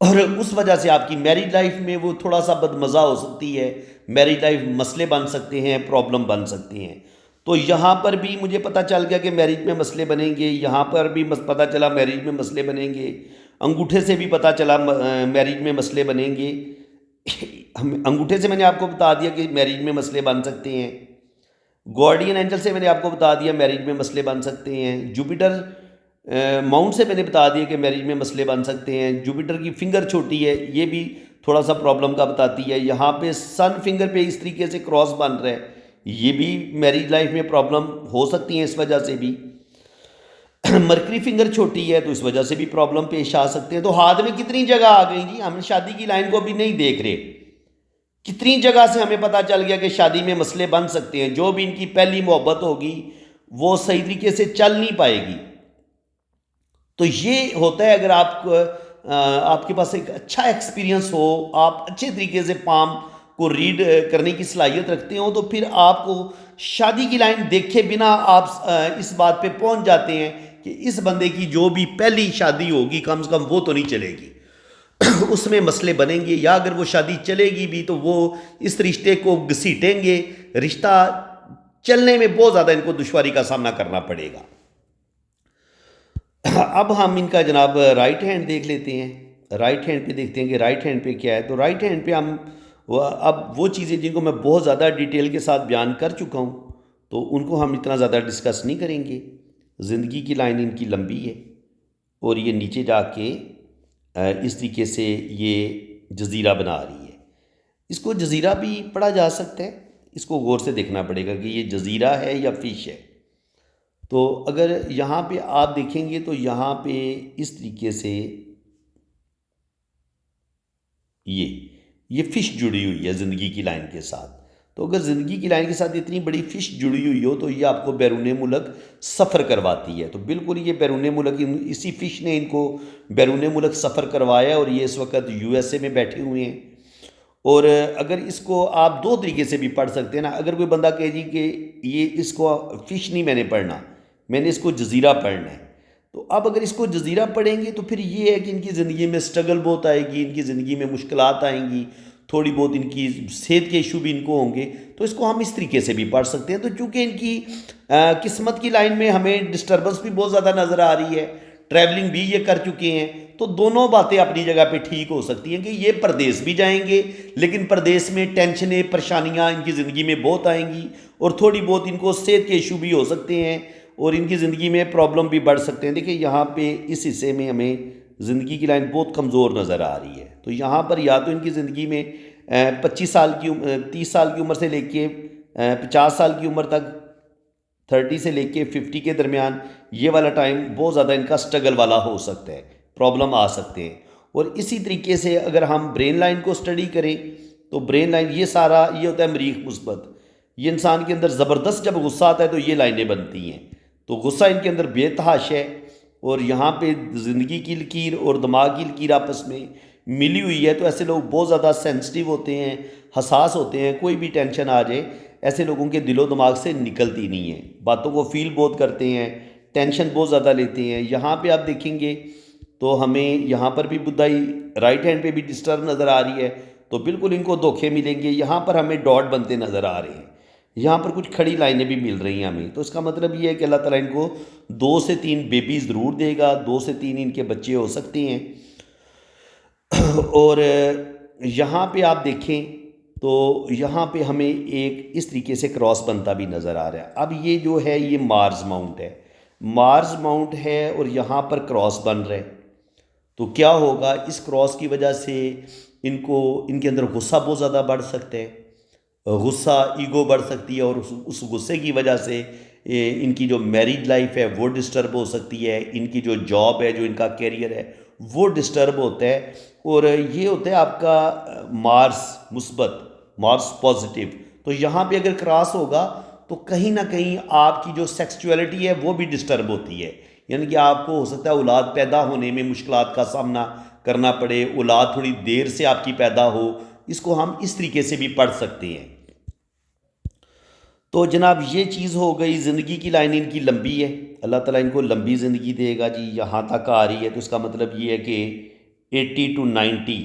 और उस वजह से आपकी मैरिज लाइफ में वो थोड़ा सा बदमज़ा हो सकती है। मैरिज लाइफ मसले बन सकते हैं, प्रॉब्लम बन सकते हैं। तो यहाँ पर भी मुझे पता चल गया कि मैरिज में मसले बनेंगे, यहाँ पर भी पता चला मैरिज में मसले बनेंगे, अंगूठे से भी पता चला मैरिज में मसले बनेंगे। अंगूठे से मैंने आपको बता दिया कि मैरिज में मसले बन सकते हैं। गार्डियन एंजल से मैंने आपको बता दिया मैरिज में मसले बन सकते हैं। जुपिटर माउंट से मैंने बता दिया कि मैरिज में मसले बन सकते हैं। जुपिटर की फिंगर छोटी है, ये भी थोड़ा सा प्रॉब्लम का बताती है। यहाँ पे सन फिंगर पे इस तरीके से क्रॉस बन रहा है, ये भी मैरिज लाइफ में प्रॉब्लम हो सकती है इस वजह से भी। मरकरी फिंगर छोटी है तो इस वजह से भी प्रॉब्लम पेश आ सकते हैं। तो हाथ में कितनी जगह आ गई जी, हम शादी की लाइन को अभी नहीं देख रहे, कितनी जगह से हमें पता चल गया कि शादी में मसले बन सकते हैं। जो भी इनकी पहली मोहब्बत होगी वो सही तरीके से चल नहीं पाएगी। तो ये होता है, अगर आपके पास एक अच्छा एक्सपीरियंस हो, आप अच्छे तरीके से पाम को रीड करने की सलाहियत रखते हो, तो फिर आपको शादी की लाइन देखे बिना आप इस बात पे पहुंच जाते हैं कि इस बंदे की जो भी पहली शादी होगी कम से कम वो तो नहीं चलेगी। उसमें मसले बनेंगे, या अगर वो शादी चलेगी भी तो वो इस रिश्ते को घसीटेंगे, रिश्ता चलने में बहुत ज़्यादा इनको दुश्वारी का सामना करना पड़ेगा। अब हम इनका जनाब राइट हैंड देख लेते हैं। राइट हैंड पे देखते हैं कि राइट हैंड पे क्या है। तो राइट हैंड पे हम अब वो चीज़ें जिनको मैं बहुत ज़्यादा डिटेल के साथ बयान कर चुका हूँ, तो उनको हम इतना ज़्यादा डिस्कस नहीं करेंगे। ज़िंदगी की लाइन इनकी लंबी है और ये नीचे जाके इस तरीके से ये जज़ीरा बना रही है। इसको जज़ीरा भी पढ़ा जा सकता है, इसको गौर से देखना पड़ेगा कि ये जज़ीरा है या फ़िश है। तो अगर यहाँ पे आप देखेंगे तो यहाँ पे इस तरीके से ये ये फ़िश जुड़ी हुई है ज़िंदगी की लाइन के साथ। तो अगर ज़िंदगी की लाइन के साथ इतनी बड़ी फ़िश जुड़ी हुई हो तो ये आपको बैरून मुल्क सफ़र करवाती है। तो बिल्कुल ये बैरून मुल्क इसी फ़िश ने इनको बैरून मुल्क सफ़र करवाया और ये इस वक्त यूएसए में बैठे हुए हैं। और अगर इसको आप दो तरीके से भी पढ़ सकते हैं ना। अगर कोई बंदा कहे जी कि ये इसको फ़िश नहीं मैंने पढ़ना, मैंने इसको जज़ीरा पढ़ना है, तो अब अगर इसको जज़ीरा पढ़ेंगे तो फिर ये है कि इनकी ज़िंदगी में स्ट्रगल बहुत आएगी, इनकी ज़िंदगी में मुश्किलात आएंगी, थोड़ी बहुत इनकी सेहत के इशू भी इनको होंगे। तो इसको हम इस तरीके से भी पढ़ सकते हैं। तो चूँकि इनकी किस्मत की लाइन में हमें डिस्टर्बेंस भी बहुत ज़्यादा नज़र आ रही है, ट्रैवलिंग भी ये कर चुके हैं, तो दोनों बातें अपनी जगह पे ठीक हो सकती हैं कि ये परदेश भी जाएंगे, लेकिन परदेश में टेंशनें परेशानियाँ इनकी ज़िंदगी में बहुत आएंगी और थोड़ी बहुत इनको सेहत के इशू भी हो सकते हैं और इनकी ज़िंदगी में प्रॉब्लम भी बढ़ सकते हैं। देखिए यहाँ पे इस हिस्से में हमें ज़िंदगी की लाइन बहुत कमज़ोर नज़र आ रही है। तो यहाँ पर या तो इनकी ज़िंदगी में 25 साल की 30 साल की उम्र से लेके 50 साल की उम्र तक, 30 से लेके 50 के दरमियान ये वाला टाइम बहुत ज़्यादा इनका स्ट्रगल वाला हो सकता है, प्रॉब्लम आ सकते हैं। और इसी तरीके से अगर हम ब्रेन लाइन को स्टडी करें तो ब्रेन लाइन ये सारा ये होता है मरीख मुस्बत। ये इंसान के अंदर ज़बरदस्त जब गुस्सा आता है तो ये लाइनें बनती हैं। तो गुस्सा इनके अंदर बेतहाश है और यहाँ पे ज़िंदगी की लकीर और दिमाग की लकीर आपस में मिली हुई है। तो ऐसे लोग बहुत ज़्यादा सेंसिटिव होते हैं, हसास होते हैं। कोई भी टेंशन आ जाए ऐसे लोगों के दिलो दिमाग से निकलती नहीं है, बातों को फील बहुत करते हैं, टेंशन बहुत ज़्यादा लेते हैं। यहाँ पे आप देखेंगे तो हमें यहाँ पर भी बुधाई राइट हैंड पे भी डिस्टर्ब नज़र आ रही है, तो बिल्कुल इनको धोखे मिलेंगे। यहाँ पर हमें डॉट बनते नज़र आ रहे हैं, यहाँ पर कुछ खड़ी लाइनें भी मिल रही हैं हमें। तो इसका मतलब ये है कि अल्लाह ताला इनको 2 से 3 बेबी ज़रूर देगा, 2 से 3 इनके बच्चे हो सकते हैं। और यहाँ पे आप देखें तो यहाँ पे हमें एक इस तरीके से क्रॉस बनता भी नज़र आ रहा है। अब ये जो है ये मार्स माउंट है, मार्स माउंट है और यहाँ पर क्रॉस बन रहे। तो क्या होगा, इस क्रॉस की वजह से इनके अंदर गुस्सा बहुत ज़्यादा बढ़ सकता है, गुस्सा ईगो बढ़ सकती है और उस गुस्से की वजह से इनकी जो मैरिज लाइफ है वो डिस्टर्ब हो सकती है, इनकी जो जॉब है, जो इनका कैरियर है वो डिस्टर्ब होता है। और ये होता है आपका मार्स मुस्बत, मार्स पॉजिटिव। तो यहाँ पे अगर क्रॉस होगा तो कहीं ना कहीं आपकी जो सेक्सुअलिटी है वो भी डिस्टर्ब होती है, यानी कि आपको हो सकता है औलाद पैदा होने में मुश्किलात का सामना करना पड़े, औलाद थोड़ी देर से आपकी पैदा हो। इसको हम इस तरीके से भी पढ़ सकते हैं। तो जनाब ये चीज़ हो गई, ज़िंदगी की लाइन इनकी लंबी है, अल्लाह ताला इनको लंबी ज़िंदगी देगा जी। यहाँ तक आ रही है तो इसका मतलब ये है कि 80 to 90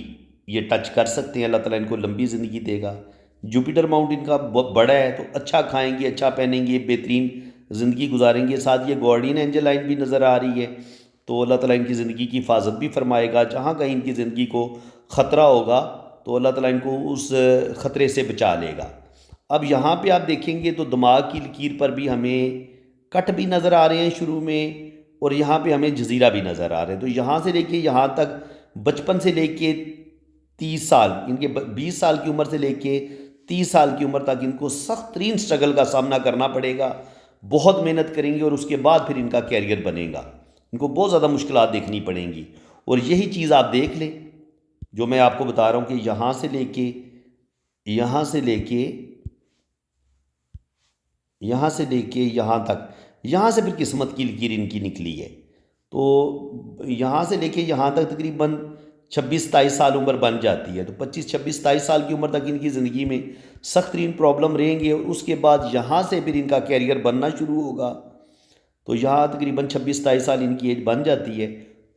ये टच कर सकते हैं, अल्लाह ताला इनको लंबी ज़िंदगी देगा। जुपिटर माउंट इनका बड़ा है तो अच्छा खाएंगे, अच्छा पहनेंगे, बेहतरीन ज़िंदगी गुजारेंगे। साथ ये गार्डियन एंजल लाइन भी नज़र आ रही है, तो अल्लाह ताला इनकी ज़िंदगी की हिफाजत भी फरमाएगा। जहाँ कहीं इनकी ज़िंदगी को ख़तरा होगा तो अल्लाह ताला इनको उस ख़तरे से बचा लेगा। अब यहाँ पे आप देखेंगे तो दिमाग की लकीर पर भी हमें कट भी नज़र आ रहे हैं शुरू में, और यहाँ पे हमें जजीरा भी नज़र आ रहे हैं। तो यहाँ से लेके यहाँ तक, बचपन से लेके 30 साल, इनके 20 साल की उम्र से लेके 30 साल की उम्र तक इनको सख्त तरीन स्ट्रगल का सामना करना पड़ेगा। बहुत मेहनत करेंगे और उसके बाद फिर इनका कैरियर बनेगा। इनको बहुत ज़्यादा मुश्किलात देखनी पड़ेंगी। और यही चीज़ आप देख लें जो मैं आपको बता रहा हूँ कि यहाँ से लेके यहाँ तक, यहाँ से फिर किस्मत की लकीर इनकी निकली है। तो यहाँ से लेके यहाँ तक तकरीबन 26-27 साल उम्र बन जाती है। तो 25-26-27 साल की उम्र तक इनकी ज़िंदगी में सख्त तरीन प्रॉब्लम रहेंगे और उसके बाद यहाँ से फिर इनका कैरियर बनना शुरू होगा। तो यहाँ तकरीबन 26-27 साल इनकी एज बन जाती है।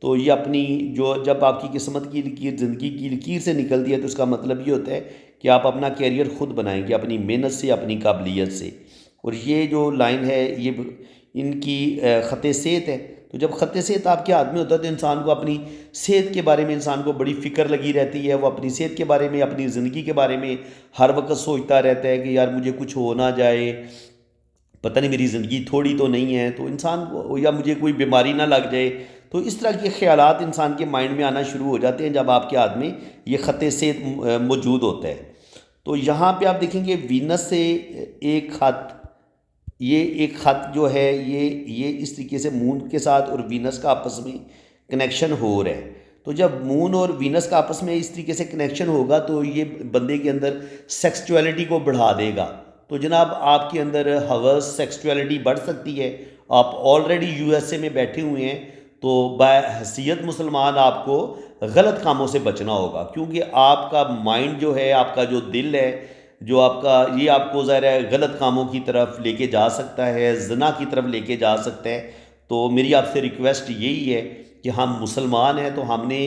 तो ये अपनी जो, जब आपकी किस्मत की लकीर ज़िंदगी की लकीर से निकलती है तो इसका मतलब ये होता है कि आप अपना कैरियर ख़ुद बनाएंगे अपनी मेहनत से, अपनी काबिलियत से। और ये जो लाइन है ये इनकी ख़त सेहत है। तो जब ख़त सेहत आपके हाथ में होता है तो इंसान को अपनी सेहत के बारे में इंसान को बड़ी फ़िक्र लगी रहती है। वो अपनी सेहत के बारे में, अपनी ज़िंदगी के बारे में हर वक्त सोचता रहता है कि यार मुझे कुछ हो ना जाए, पता नहीं मेरी ज़िंदगी थोड़ी तो नहीं है, तो इंसान को, या मुझे कोई बीमारी ना लग जाए। तो इस तरह के ख़यालात इंसान के माइंड में आना शुरू हो जाते हैं जब आपके हाथ में ये ख़त सेहत मौजूद होता है। तो यहाँ पे आप देखेंगे वीनस से एक ख़त ये एक ख़त जो है ये इस तरीके से मून के साथ और वीनस का आपस में कनेक्शन हो रहा है। तो जब मून और वीनस का आपस में इस तरीके से कनेक्शन होगा तो ये बंदे के अंदर सेक्सुअलिटी को बढ़ा देगा। तो जनाब आपके अंदर हवस सेक्सुअलिटी बढ़ सकती है। आप ऑलरेडी यूएसए में बैठे हुए हैं तो बाहैसियत मुसलमान आपको गलत कामों से बचना होगा, क्योंकि आपका माइंड जो है, आपका जो दिल है, जो आपका ये आपको ज़ाहिर है गलत कामों की तरफ लेके जा सकता है, ज़िना की तरफ लेके जा सकता है। तो मेरी आपसे रिक्वेस्ट यही है कि हम मुसलमान हैं तो हमने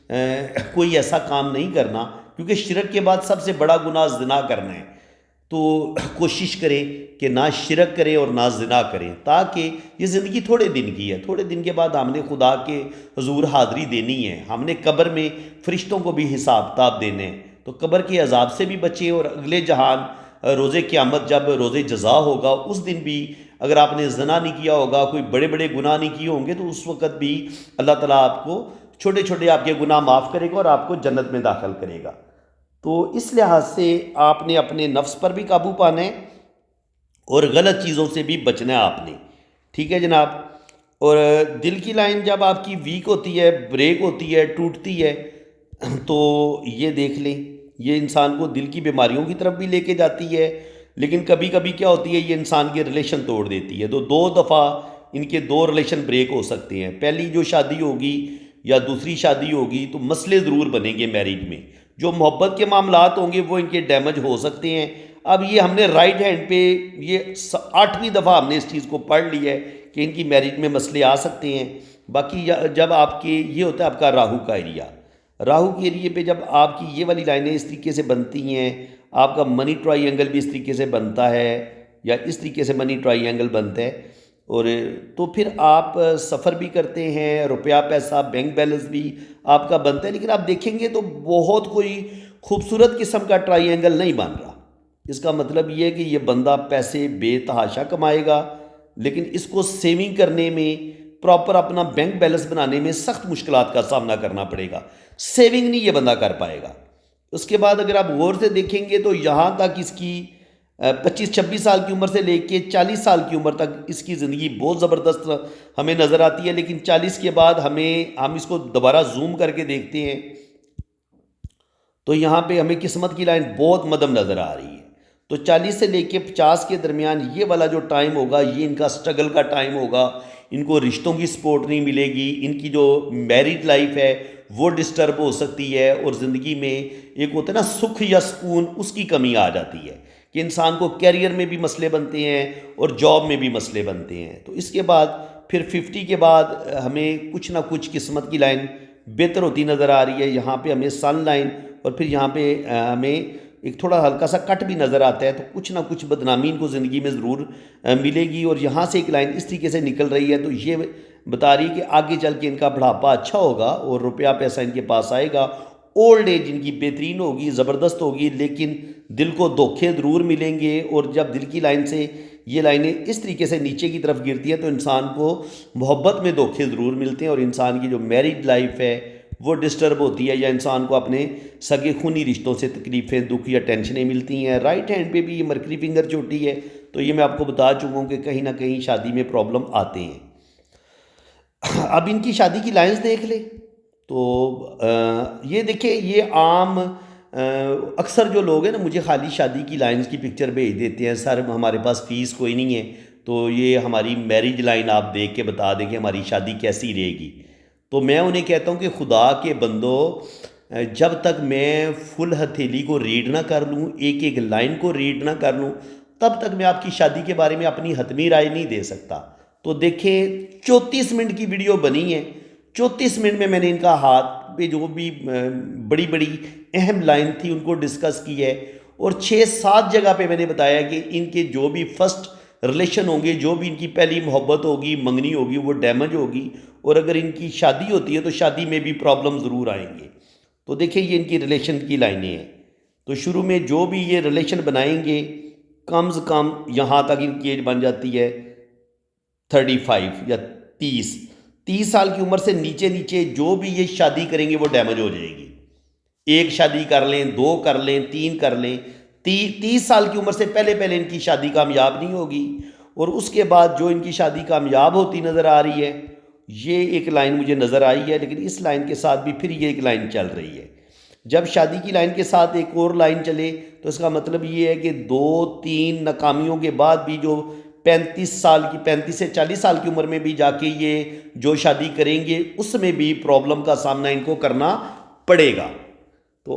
कोई ऐसा काम नहीं करना, क्योंकि शिरक के बाद सबसे बड़ा गुनाह ज़िना करना है। तो कोशिश करें कि ना शिरक करें और ना ज़िना करें, ताकि ये ज़िंदगी थोड़े दिन की है। थोड़े दिन के बाद हमने खुदा के हुजूर हाज़री देनी है, हमने कब्र में फ़रिश्तों को भी हिसाब किताब देने हैं। तो कब्र के अजाब से भी बचें और अगले जहान रोज़े क़यामत जब रोज़े जज़ा होगा उस दिन भी अगर आपने ज़िना नहीं किया होगा, कोई बड़े बड़े गुनाह नहीं किए होंगे, तो उस वक़्त भी अल्लाह ताला आपको छोटे छोटे आपके गुनाह माफ़ करेगा और आपको जन्नत में दाखिल करेगा। तो इस लिहाज से आपने अपने नफ्स पर भी काबू पाना है और गलत चीज़ों से भी बचना है आपने। ठीक है जनाब। और दिल की लाइन जब आपकी वीक होती है, ब्रेक होती है, टूटती है, तो ये देख लें, ये इंसान को दिल की बीमारियों की तरफ भी लेके जाती है। लेकिन कभी कभी क्या होती है, ये इंसान के रिलेशन तोड़ देती है। तो 2 दफ़ा इनके 2 रिलेशन ब्रेक हो सकते हैं। पहली जो शादी होगी या दूसरी शादी होगी तो मसले ज़रूर बनेंगे मैरिज में। जो मोहब्बत के मामलात होंगे वो इनके डैमेज हो सकते हैं। अब ये हमने राइट हैंड पे ये 8वीं दफ़ा हमने इस चीज़ को पढ़ लिया है कि इनकी मैरिज में मसले आ सकते हैं। बाकी जब आपके ये होता है आपका राहु का एरिया, राहु के एरिए पे जब आपकी ये वाली लाइनें इस तरीके से बनती हैं, आपका मनी ट्रायंगल भी इस तरीके से बनता है या इस तरीके से मनी ट्रायंगल बनता है, और तो फिर आप सफ़र भी करते हैं, रुपया पैसा बैंक बैलेंस भी आपका बनता है। लेकिन आप देखेंगे तो बहुत कोई खूबसूरत किस्म का ट्रायंगल नहीं बन रहा। इसका मतलब ये है कि ये बंदा पैसे बेतहाशा कमाएगा, लेकिन इसको सेविंग करने में, प्रॉपर अपना बैंक बैलेंस बनाने में सख्त मुश्किलात का सामना करना पड़ेगा। सेविंग नहीं ये बंदा कर पाएगा। उसके बाद अगर आप गौर से देखेंगे तो यहाँ तक इसकी 25-26 साल की उम्र से लेके 40 साल की उम्र तक इसकी ज़िंदगी बहुत ज़बरदस्त हमें नज़र आती है। लेकिन 40 के बाद हम इसको दोबारा जूम करके देखते हैं तो यहाँ पे हमें किस्मत की लाइन बहुत मध्यम नज़र आ रही है। तो 40 से लेके 50 के दरमियान ये वाला जो टाइम होगा ये इनका स्ट्रगल का टाइम होगा। इनको रिश्तों की सपोर्ट नहीं मिलेगी, इनकी जो मैरिड लाइफ है वो डिस्टर्ब हो सकती है, और ज़िंदगी में एक होता है ना सुख या सुकून, उसकी कमी आ जाती है कि इंसान को कैरियर में भी मसले बनते हैं और जॉब में भी मसले बनते हैं। तो इसके बाद फिर 50 के बाद हमें कुछ ना कुछ किस्मत की लाइन बेहतर होती नज़र आ रही है। यहाँ पे हमें सन लाइन और फिर यहाँ पे हमें एक थोड़ा हल्का सा कट भी नज़र आता है। तो कुछ ना कुछ बदनामी इनको ज़िंदगी में ज़रूर मिलेगी। और यहाँ से एक लाइन इस तरीके से निकल रही है तो ये बता रही है कि आगे चल के इनका बुढ़ापा अच्छा होगा और रुपया पैसा इनके पास आएगा। ओल्ड एज इनकी बेहतरीन होगी, ज़बरदस्त होगी, लेकिन दिल को धोखे ज़रूर मिलेंगे। और जब दिल की लाइन से ये लाइनें इस तरीके से नीचे की तरफ गिरती हैं तो इंसान को मोहब्बत में धोखे ज़रूर मिलते हैं और इंसान की जो मैरिड लाइफ है वो डिस्टर्ब होती है, या इंसान को अपने सगे खूनी रिश्तों से तकलीफ़ें, दुख या टेंशनें मिलती हैं। राइट हैंड पे भी ये मरकरी फिंगर चोटी है, तो ये मैं आपको बता चुका हूँ कि कहीं ना कहीं शादी में प्रॉब्लम आते हैं। अब इनकी शादी की लाइन्स देख ले तो ये देखिए, ये आम अक्सर जो लोग हैं ना मुझे खाली शादी की लाइन्स की पिक्चर भेज देते हैं, सर हमारे पास फ़ीस कोई नहीं है तो ये हमारी मैरिज लाइन आप देख के बता दें कि हमारी शादी कैसी रहेगी। तो मैं उन्हें कहता हूँ कि खुदा के बंदो, जब तक मैं फुल हथेली को रीड ना कर लूँ, एक एक लाइन को रीड ना कर लूँ, तब तक मैं आपकी शादी के बारे में अपनी हतमी राय नहीं दे सकता। तो देखें 34 मिनट की वीडियो बनी है, 34 मिनट में मैंने इनका हाथ पे जो भी बड़ी बड़ी अहम लाइन थी उनको डिस्कस की है, और 6-7 जगह पे मैंने बताया कि इनके जो भी फर्स्ट रिलेशन होंगे, जो भी इनकी पहली मोहब्बत होगी, मंगनी होगी, वो डैमेज होगी, और अगर इनकी शादी होती है तो शादी में भी प्रॉब्लम ज़रूर आएंगे। तो देखिए ये इनकी रिलेशन की लाइनें हैं। तो शुरू में जो भी ये रिलेशन बनाएंगे, कम से कम यहाँ तक इनकी एज बन जाती है 35 या 30 साल की उम्र से नीचे नीचे जो भी ये शादी करेंगे वो डैमेज हो जाएगी। एक शादी कर लें, 2 कर लें, 3 कर लें, 30 साल की उम्र से पहले पहले इनकी शादी कामयाब नहीं होगी। और उसके बाद जो इनकी शादी कामयाब होती नज़र आ रही है, ये एक लाइन मुझे नज़र आई है। लेकिन इस लाइन के साथ भी फिर ये एक लाइन चल रही है। जब शादी की लाइन के साथ एक और लाइन चले तो इसका मतलब ये है कि 2-3 नाकामियों के बाद भी जो 35 से 40 साल की उम्र में भी जाके ये जो शादी करेंगे उसमें भी प्रॉब्लम का सामना इनको करना पड़ेगा। तो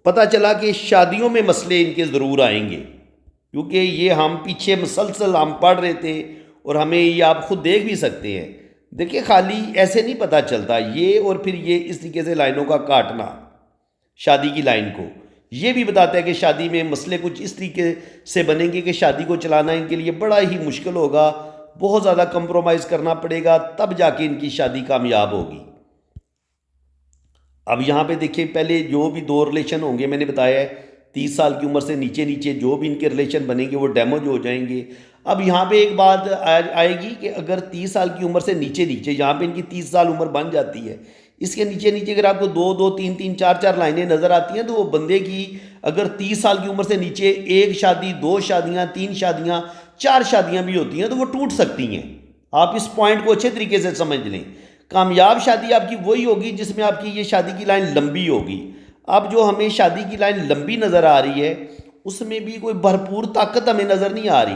पता चला कि शादियों में मसले इनके ज़रूर आएंगे, क्योंकि ये हम पीछे मुसलसल हम पढ़ रहे थे और हमें ये आप खुद देख भी सकते हैं। देखिए, खाली ऐसे नहीं पता चलता ये और फिर ये इस तरीके से लाइनों का काटना शादी की लाइन को, ये भी बताता है कि शादी में मसले कुछ इस तरीके से बनेंगे कि शादी को चलाना इनके लिए बड़ा ही मुश्किल होगा, बहुत ज़्यादा कंप्रोमाइज़ करना पड़ेगा, तब जाके इनकी शादी कामयाब होगी। अब यहाँ पे देखिए, पहले जो भी 2 रिलेशन होंगे मैंने बताया है 30 साल की उम्र से नीचे नीचे जो भी इनके रिलेशन बनेंगे वो डैमेज हो जाएंगे। अब यहाँ पे एक बात आएगी कि अगर 30 साल की उम्र से नीचे नीचे, यहाँ पे इनकी 30 साल उम्र बन जाती है, इसके नीचे नीचे अगर आपको 2-2, 3-3, 4-4 लाइनें नज़र आती हैं तो वो बंदे की अगर 30 साल की उम्र से नीचे 1 शादी, 2 शादियाँ, 3 शादियाँ, 4 शादियाँ भी होती हैं तो वो टूट सकती हैं। आप इस पॉइंट को अच्छे तरीके से समझ लें। कामयाब शादी आपकी वही होगी जिसमें आपकी ये शादी की लाइन लंबी होगी। अब जो हमें शादी की लाइन लंबी नज़र आ रही है उसमें भी कोई भरपूर ताकत हमें नज़र नहीं आ रही,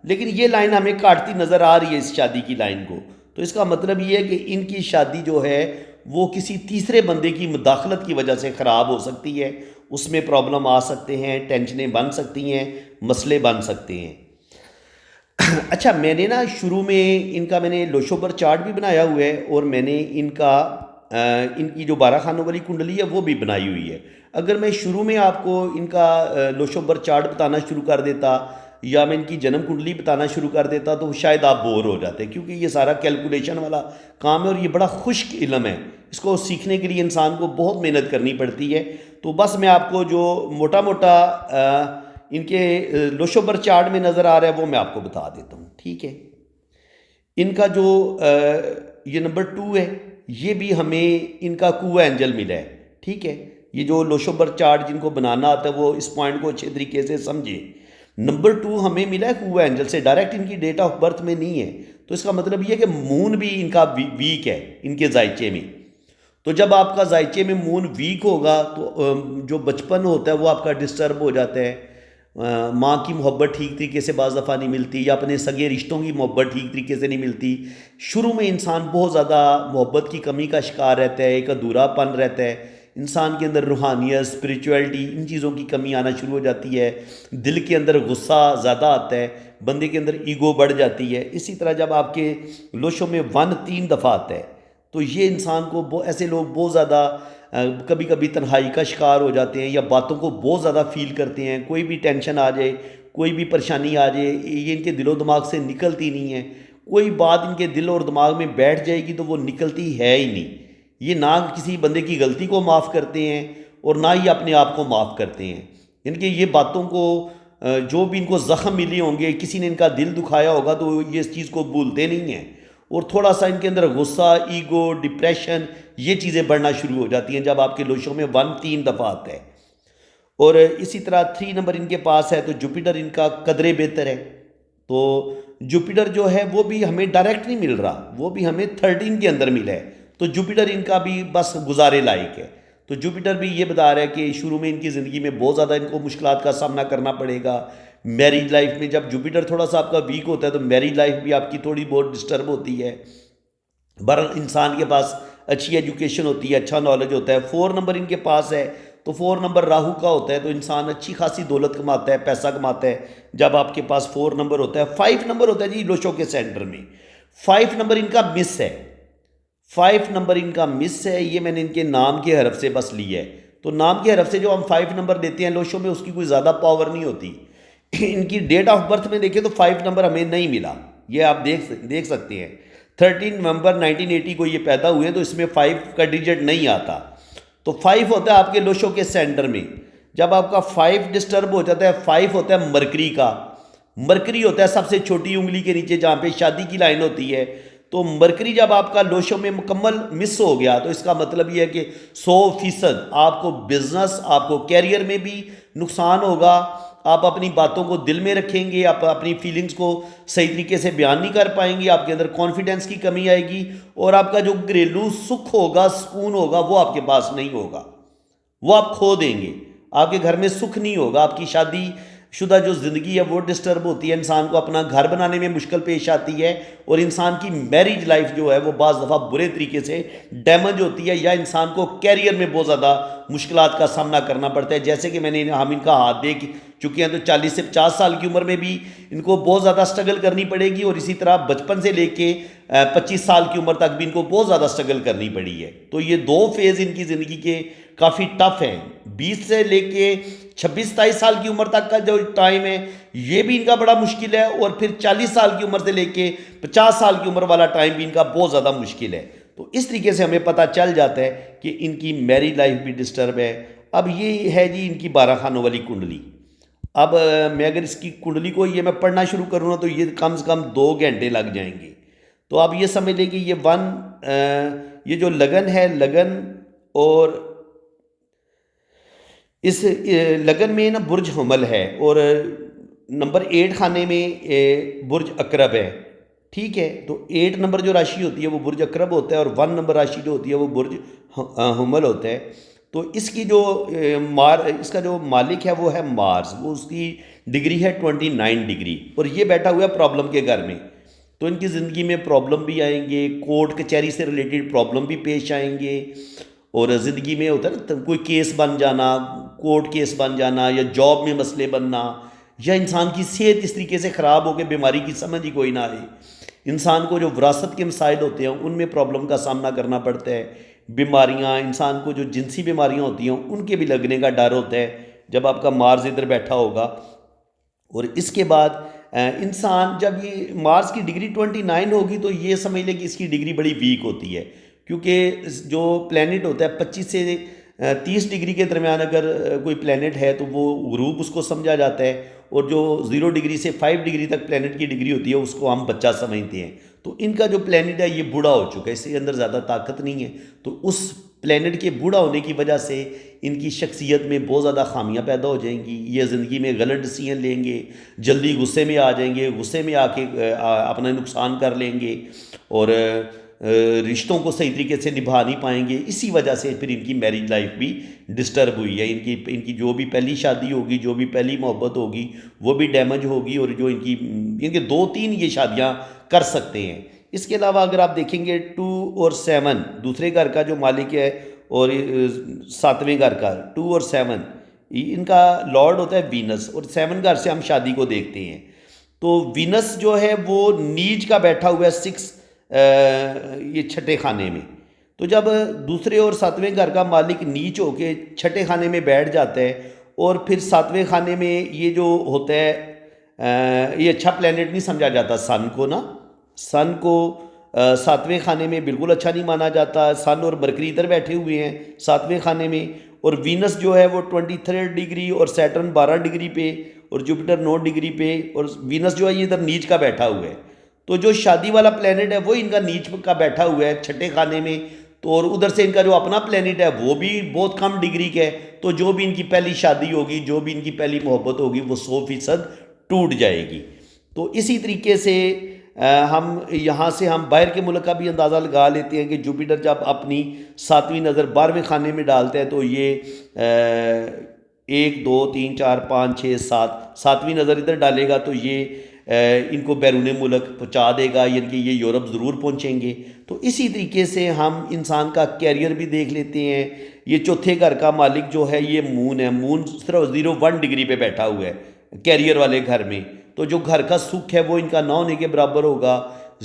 लेकिन ये लाइन हमें काटती नज़र आ रही है इस शादी की लाइन को। तो इसका मतलब ये है कि इनकी शादी जो है वो किसी तीसरे बंदे की मुदाखलत की वजह से ख़राब हो सकती है, उसमें प्रॉब्लम आ सकते हैं, टेंशनें बन सकती हैं, मसले बन सकते हैं। अच्छा, मैंने ना शुरू में इनका मैंने लोशोबर चार्ट भी बनाया हुआ है और मैंने इनकी जो 12 खानों वाली कुंडली है वो भी बनाई हुई है। अगर मैं शुरू में आपको इनका लोशोबर चार्ट बताना शुरू कर देता या मैं इनकी जन्म कुंडली बताना शुरू कर देता तो शायद आप बोर हो जाते, क्योंकि ये सारा कैलकुलेशन वाला काम है और ये बड़ा खुश्क इल्म है। इसको सीखने के लिए इंसान को बहुत मेहनत करनी पड़ती है। तो बस मैं आपको जो मोटा मोटा इनके लोशोबर चार्ट में नज़र आ रहा है वो मैं आपको बता देता हूँ, ठीक है। इनका जो ये नंबर 2 है, ये भी हमें इनका कुआ एंजल मिला है, ठीक है। ये जो लोशोबर चार्ट जिनको बनाना आता है वो इस पॉइंट को अच्छे तरीके से समझे। नंबर 2 हमें मिला है कुआ एंजल से, डायरेक्ट इनकी डेट ऑफ बर्थ में नहीं है। तो इसका मतलब ये है कि मून भी इनका वीक है इनके जायचे में। तो जब आपका जायचे में मून वीक होगा तो जो बचपन होता है वो आपका डिस्टर्ब हो जाता है। माँ की मोहब्बत ठीक तरीके से बाज़ दफ़ा नहीं मिलती या अपने सगे रिश्तों की मोहब्बत ठीक तरीके से नहीं मिलती। शुरू में इंसान बहुत ज़्यादा मोहब्बत की कमी का शिकार रहता है, एक अधूरापन रहता है, इंसान के अंदर रूहानियत, स्पिरिचुअलिटी, इन चीज़ों की कमी आना शुरू हो जाती है। दिल के अंदर गुस्सा ज़्यादा आता है, बंदे के अंदर ईगो बढ़ जाती है। इसी तरह जब आपके लोशों में 1-3 दफ़ा आता है तो ये इंसान को ऐसे लोग बहुत ज़्यादा कभी कभी तन्हाई का शिकार हो जाते हैं या बातों को बहुत ज़्यादा फील करते हैं। कोई भी टेंशन आ जाए, कोई भी परेशानी आ जाए, ये इनके दिलो दिमाग से निकलती नहीं है। कोई बात इनके दिल और दिमाग में बैठ जाएगी तो वो निकलती है ही नहीं। ये ना किसी बंदे की गलती को माफ़ करते हैं और ना ही अपने आप को माफ़ करते हैं। इनके ये बातों को जो भी इनको ज़ख्म मिले होंगे, किसी ने इनका दिल दुखाया होगा तो ये इस चीज़ को भूलते नहीं हैं। और थोड़ा सा इनके अंदर गुस्सा, ईगो, डिप्रेशन, ये चीज़ें बढ़ना शुरू हो जाती हैं जब आपके लोशों में 1-3 दफ़ा आता है। और इसी तरह 3 नंबर इनके पास है तो जुपिटर इनका कदरे बेहतर है। तो जुपिटर जो है वो भी हमें डायरेक्ट नहीं मिल रहा, वो भी हमें 13 के अंदर मिला है। तो जुपिटर इनका भी बस गुजारे लायक है। तो जुपिटर भी ये बता रहा है कि शुरू में इनकी ज़िंदगी में बहुत ज़्यादा इनको मुश्किलात का सामना करना पड़ेगा। मैरिज लाइफ में जब जुपिटर थोड़ा सा आपका वीक होता है तो मैरिज लाइफ भी आपकी थोड़ी बहुत डिस्टर्ब होती है। बहरहाल इंसान के पास अच्छी एजुकेशन होती है, अच्छा नॉलेज होता है। 4 नंबर इनके पास है तो 4 नंबर राहु का होता है तो इंसान अच्छी खासी दौलत कमाता है, पैसा कमाता है जब आपके पास 4 नंबर होता है। 5 नंबर होता है जी लोशों के सेंटर में। 5 नंबर इनका मिस है, 5 नंबर इनका मिस है। ये मैंने इनके नाम के हरफ से बस लिया है। तो नाम के हरफ से जो हम 5 नंबर देते हैं लोशों में उसकी कोई ज़्यादा पावर नहीं होती। इनकी डेट ऑफ बर्थ में देखें तो 5 नंबर हमें नहीं मिला, ये आप देख सकते हैं। 13 नवंबर 1980 को ये पैदा हुए तो इसमें 5 का डिजिट नहीं आता। तो 5 होता है आपके लोशों के सेंटर में। जब आपका 5 डिस्टर्ब हो जाता है, 5 होता है मरकरी का। मरकरी होता है सबसे छोटी उंगली के नीचे जहाँ पे शादी की लाइन होती है। तो मरकरी जब आपका लोशों में मुकम्मल मिस हो गया तो इसका मतलब ये है कि 100% आपको बिजनेस, आपको कैरियर में भी नुकसान होगा, आप अपनी बातों को दिल में रखेंगे, आप अपनी फीलिंग्स को सही तरीके से बयान नहीं कर पाएंगे, आपके अंदर कॉन्फिडेंस की कमी आएगी और आपका जो घरेलू सुख होगा, सुकून होगा, वो आपके पास नहीं होगा, वो आप खो देंगे। आपके घर में सुख नहीं होगा, आपकी शादी शुदा जो ज़िंदगी है वो डिस्टर्ब होती है, इंसान को अपना घर बनाने में मुश्किल पेश आती है और इंसान की मैरिज लाइफ जो है वो बाज़ दफ़ा बुरे तरीके से डैमेज होती है या इंसान को कैरियर में बहुत ज़्यादा मुश्किलात का सामना करना पड़ता है। जैसे कि हम इनका हाथ देख चुके हैं तो 40 से 50 साल की उम्र में भी इनको बहुत ज़्यादा स्ट्रगल करनी पड़ेगी और इसी तरह बचपन से लेके 25 साल की उम्र तक भी इनको बहुत ज़्यादा स्ट्रगल करनी पड़ी है। तो ये दो फेज़ इनकी ज़िंदगी के काफ़ी टफ हैं। 20 से लेके 26-27 साल की उम्र तक का जो टाइम है ये भी इनका बड़ा मुश्किल है और फिर 40 साल की उम्र से लेके 50 साल की उम्र वाला टाइम भी इनका बहुत ज़्यादा मुश्किल है। तो इस तरीके से हमें पता चल जाता है कि इनकी मैरिज लाइफ भी डिस्टर्ब है। अब ये है जी इनकी 12 खानों वाली कुंडली। अब मैं अगर इसकी कुंडली को ये मैं पढ़ना शुरू करूँ ना तो ये कम से कम 2 घंटे लग जाएंगे। तो आप ये समझ लें कि ये जो लगन है, लगन और इस लगन में ना बुर्ज हमल है और नंबर 8 खाने में बुर्ज अकरब है। ठीक है, तो 8 नंबर जो राशि होती है वो बुर्ज अकरब होता है और 1 नंबर राशि जो होती है वो बुर्ज हमल होता है। तो इसकी जो इसका जो मालिक है वो है मार्स, वो उसकी डिग्री है 29 डिग्री और ये बैठा हुआ है प्रॉब्लम के घर में। तो इनकी ज़िंदगी में प्रॉब्लम भी आएंगे, कोर्ट कचहरी से रिलेटेड प्रॉब्लम भी पेश आएंगे और ज़िंदगी में होता है ना कोई केस बन जाना, कोर्ट केस बन जाना या जॉब में मसले बनना या इंसान की सेहत इस तरीके से ख़राब हो के बीमारी की समझ ही कोई ना आए। इंसान को जो विरासत के मसाइल होते हैं उनमें प्रॉब्लम का सामना करना पड़ता है। बीमारियां, इंसान को जो जिनसी बीमारियां होती हैं उनके भी लगने का डर होता है जब आपका मार्स इधर बैठा होगा। और इसके बाद इंसान जब ये मार्स की डिग्री 29 होगी तो ये समझ लें कि इसकी डिग्री बड़ी वीक होती है क्योंकि जो प्लैनेट होता है 25 से 30 डिग्री के दरमियान अगर कोई प्लैनेट है तो वो ग्रुप उसको समझा जाता है और जो 0 डिग्री से 5 डिग्री तक प्लैनेट की डिग्री होती है उसको हम बच्चा समझते हैं। तो इनका जो प्लैनेट है ये बूढ़ा हो चुका है, इसके अंदर ज़्यादा ताकत नहीं है। तो उस प्लैनेट के बूढ़ा होने की वजह से इनकी शख्सियत में बहुत ज़्यादा खामियां पैदा हो जाएंगी। ये ज़िंदगी में गलत डिसीजन लेंगे, जल्दी गुस्से में आ जाएंगे, गुस्से में आके अपना नुकसान कर लेंगे और रिश्तों को सही तरीके से निभा नहीं पाएंगे। इसी वजह से फिर इनकी मैरिज लाइफ भी डिस्टर्ब हुई है। इनकी जो भी पहली शादी होगी, जो भी पहली मोहब्बत होगी वो भी डैमेज होगी और जो इनके 2-3 ये शादियां कर सकते हैं। इसके अलावा अगर आप देखेंगे 2 और 7 दूसरे घर का जो मालिक है और 7वें घर का 2 और 7 इनका लॉर्ड होता है वीनस और 7 घर से हम शादी को देखते हैं। तो वीनस जो है वो नीच का बैठा हुआ है 6 ये छठे खाने में। तो जब दूसरे और 7वें घर का मालिक नीच होके छठे खाने में बैठ जाता है और फिर 7वें खाने में ये जो होता है ये अच्छा प्लेनेट नहीं समझा जाता सन को ना, सन को 7वें खाने में बिल्कुल अच्छा नहीं माना जाता। सन और मरकरी इधर बैठे हुए हैं 7वें खाने में और वीनस जो है वो 23 डिग्री और सैटर्न 12 डिग्री पे और जुपिटर 9 डिग्री पे और वीनस जो है ये इधर नीच का बैठा हुआ है। तो जो शादी वाला प्लेनेट है वो इनका नीच का बैठा हुआ है छठे खाने में। तो और उधर से इनका जो अपना प्लेनेट है वो भी बहुत कम डिग्री का है। तो जो भी इनकी पहली शादी होगी, जो भी इनकी पहली मोहब्बत होगी वो 100% टूट जाएगी। तो इसी तरीके से हम यहाँ से हम बाहर के मुल्क का भी अंदाज़ा लगा लेते हैं कि जुपिटर जब अपनी 7वीं नज़र 12वें खाने में डालते हैं तो ये 1 2 3 4 5 6 7 7वीं नज़र इधर डालेगा तो ये इनको बैरून मुल्क पहुँचा देगा, यानी कि ये यूरोप ज़रूर पहुँचेंगे। तो इसी तरीके से हम इंसान का कैरियर भी देख लेते हैं। ये चौथे घर का मालिक जो है ये मून है, मून सिर्फ 0-1 डिग्री पे बैठा हुआ है कैरियर वाले घर में। तो जो घर का सुख है वो इनका ना होने के बराबर होगा।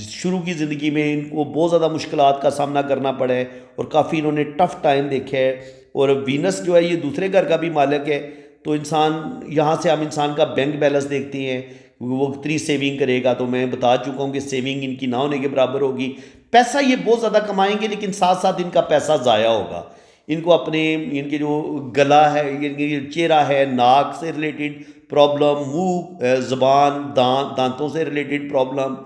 शुरू की ज़िंदगी में इनको बहुत ज़्यादा मुश्किलात का सामना करना पड़ा है और काफ़ी इन्होंने टफ़ टाइम देखे है। और वीनस जो है ये दूसरे घर का भी मालिक है। तो इंसान यहाँ से हम इंसान का बैंक बैलेंस देखते हैं, वो कितनी सेविंग करेगा। तो मैं बता चुका हूँ कि सेविंग इनकी ना होने के बराबर होगी। पैसा ये बहुत ज़्यादा कमाएंगे लेकिन साथ साथ इनका पैसा ज़ाया होगा। इनको अपने इनके जो गला है, इनके चेहरा है, नाक से रिलेटेड प्रॉब्लम, मुंह, ज़बान, दांतों से रिलेटेड प्रॉब्लम,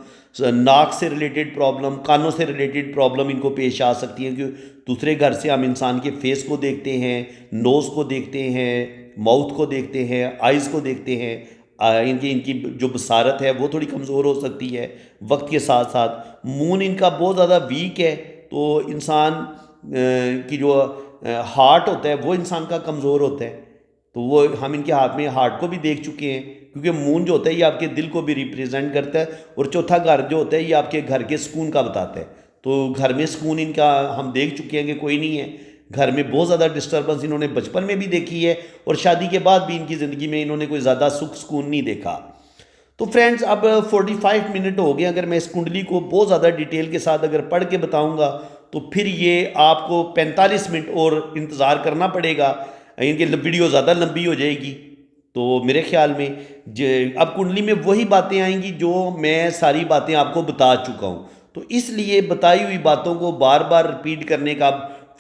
नाक से रिलेटेड प्रॉब्लम, कानों से रिलेटेड प्रॉब्लम इनको पेश आ सकती है। क्योंकि दूसरे घर से हम इंसान के फेस को देखते हैं, नोज़ को देखते हैं, माउथ को देखते हैं, आइज़ को देखते हैं, इनकी इनकी जो बसारत है वो थोड़ी कमज़ोर हो सकती है वक्त के साथ साथ। मून इनका बहुत ज़्यादा वीक है, तो इंसान की जो हार्ट होता है वो इंसान का कमज़ोर होता है। तो वो हम इनके हाथ में हार्ट को भी देख चुके हैं, क्योंकि मून जो होता है ये आपके दिल को भी रिप्रेजेंट करता है, और चौथा घर जो होता है ये आपके घर के सुकून का बताता है। तो घर में सुकून इनका हम देख चुके हैं कि कोई नहीं है। घर में बहुत ज़्यादा डिस्टर्बेंस इन्होंने बचपन में भी देखी है, और शादी के बाद भी इनकी ज़िंदगी में इन्होंने कोई ज़्यादा सुख सुकून नहीं देखा। तो फ्रेंड्स, अब 45 मिनट हो गए। अगर मैं इस कुंडली को बहुत ज़्यादा डिटेल के साथ अगर पढ़ के बताऊंगा तो फिर ये आपको 45 मिनट और इंतज़ार करना पड़ेगा, इनकी वीडियो ज़्यादा लंबी हो जाएगी। तो मेरे ख्याल में अब कुंडली में वही बातें आएंगी जो मैं सारी बातें आपको बता चुका हूँ, तो इसलिए बताई हुई बातों को बार बार रिपीट करने का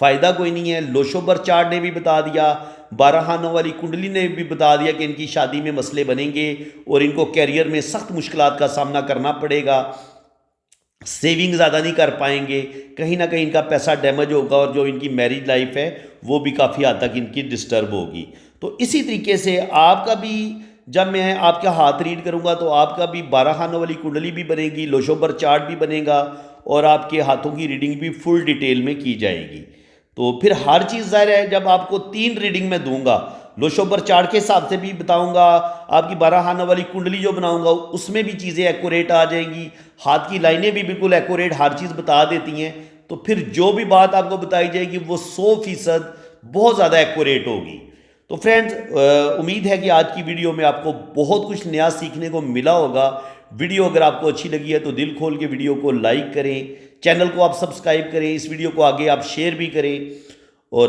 फ़ायदा कोई नहीं है। लोशोबर चार्ट ने भी बता दिया, 12 खानों वाली कुंडली ने भी बता दिया कि इनकी शादी में मसले बनेंगे और इनको कैरियर में सख्त मुश्किलात का सामना करना पड़ेगा, सेविंग ज़्यादा नहीं कर पाएंगे, कहीं ना कहीं इनका पैसा डैमेज होगा, और जो इनकी मैरिज लाइफ है वो भी काफ़ी हद तक इनकी डिस्टर्ब होगी। तो इसी तरीके से आपका भी, जब मैं आपका हाथ रीड करूंगा तो आपका भी 12 खानों वाली कुंडली भी बनेगी, लोशोबर चार्ट भी बनेगा, और आपके हाथों की रीडिंग भी फुल डिटेल में की जाएगी। तो फिर हर चीज़ ज़ाहिर है, जब आपको 3 रीडिंग में दूंगा, लोशोबर चार्ट के हिसाब से भी बताऊंगा, आपकी 12 खानों वाली कुंडली जो बनाऊंगा उसमें भी चीज़ें एक्यूरेट आ जाएंगी, हाथ की लाइनें भी बिल्कुल एक्यूरेट हर चीज़ बता देती हैं। तो फिर जो भी बात आपको बताई जाएगी वो 100% बहुत ज़्यादा एक्यूरेट होगी। तो फ्रेंड्स, उम्मीद है कि आज की वीडियो में आपको बहुत कुछ नया सीखने को मिला होगा। वीडियो अगर आपको अच्छी लगी है तो दिल खोल के वीडियो को लाइक करें, चैनल को आप सब्सक्राइब करें, इस वीडियो को आगे आप शेयर भी करें, और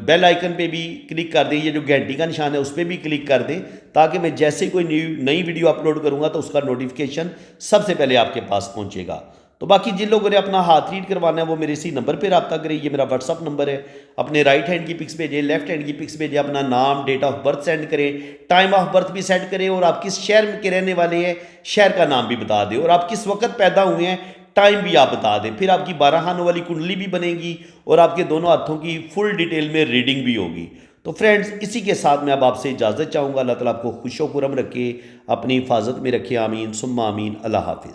बेल आइकन पे भी क्लिक कर दें, ये जो घंटी का निशान है उस पर भी क्लिक कर दें, ताकि मैं जैसे कोई नई वीडियो अपलोड करूँगा तो उसका नोटिफिकेशन सबसे पहले आपके पास पहुँचेगा। तो बाकी जिन लोगों ने अपना हाथ रीड करवाना है वो मेरे इसी नंबर पे रब्ता करें, ये मेरा व्हाट्सअप नंबर है। अपने राइट हैंड की पिक्स भेजें, लेफ्ट हैंड की पिक्स भेजें, अपना नाम, डेट ऑफ बर्थ सेंड करें, टाइम ऑफ बर्थ भी सेंड करें, और आप किस शहर के रहने वाले हैं शहर का नाम भी बता दें, और आप किस वक्त पैदा हुए हैं टाइम भी आप बता दें। फिर आपकी 12 खानों वाली कुंडली भी बनेगी, और आपके दोनों हाथों की फुल डिटेल में रीडिंग भी होगी। तो फ्रेंड्स, इसी के साथ मैं अब आपसे इजाज़त चाहूँगा। अल्लाह ताला आपको खुशो खुरम रखे, अपनी हिफाजत में रखे। आमीन सुम्मा आमीन। अल्लाह हाफिज़।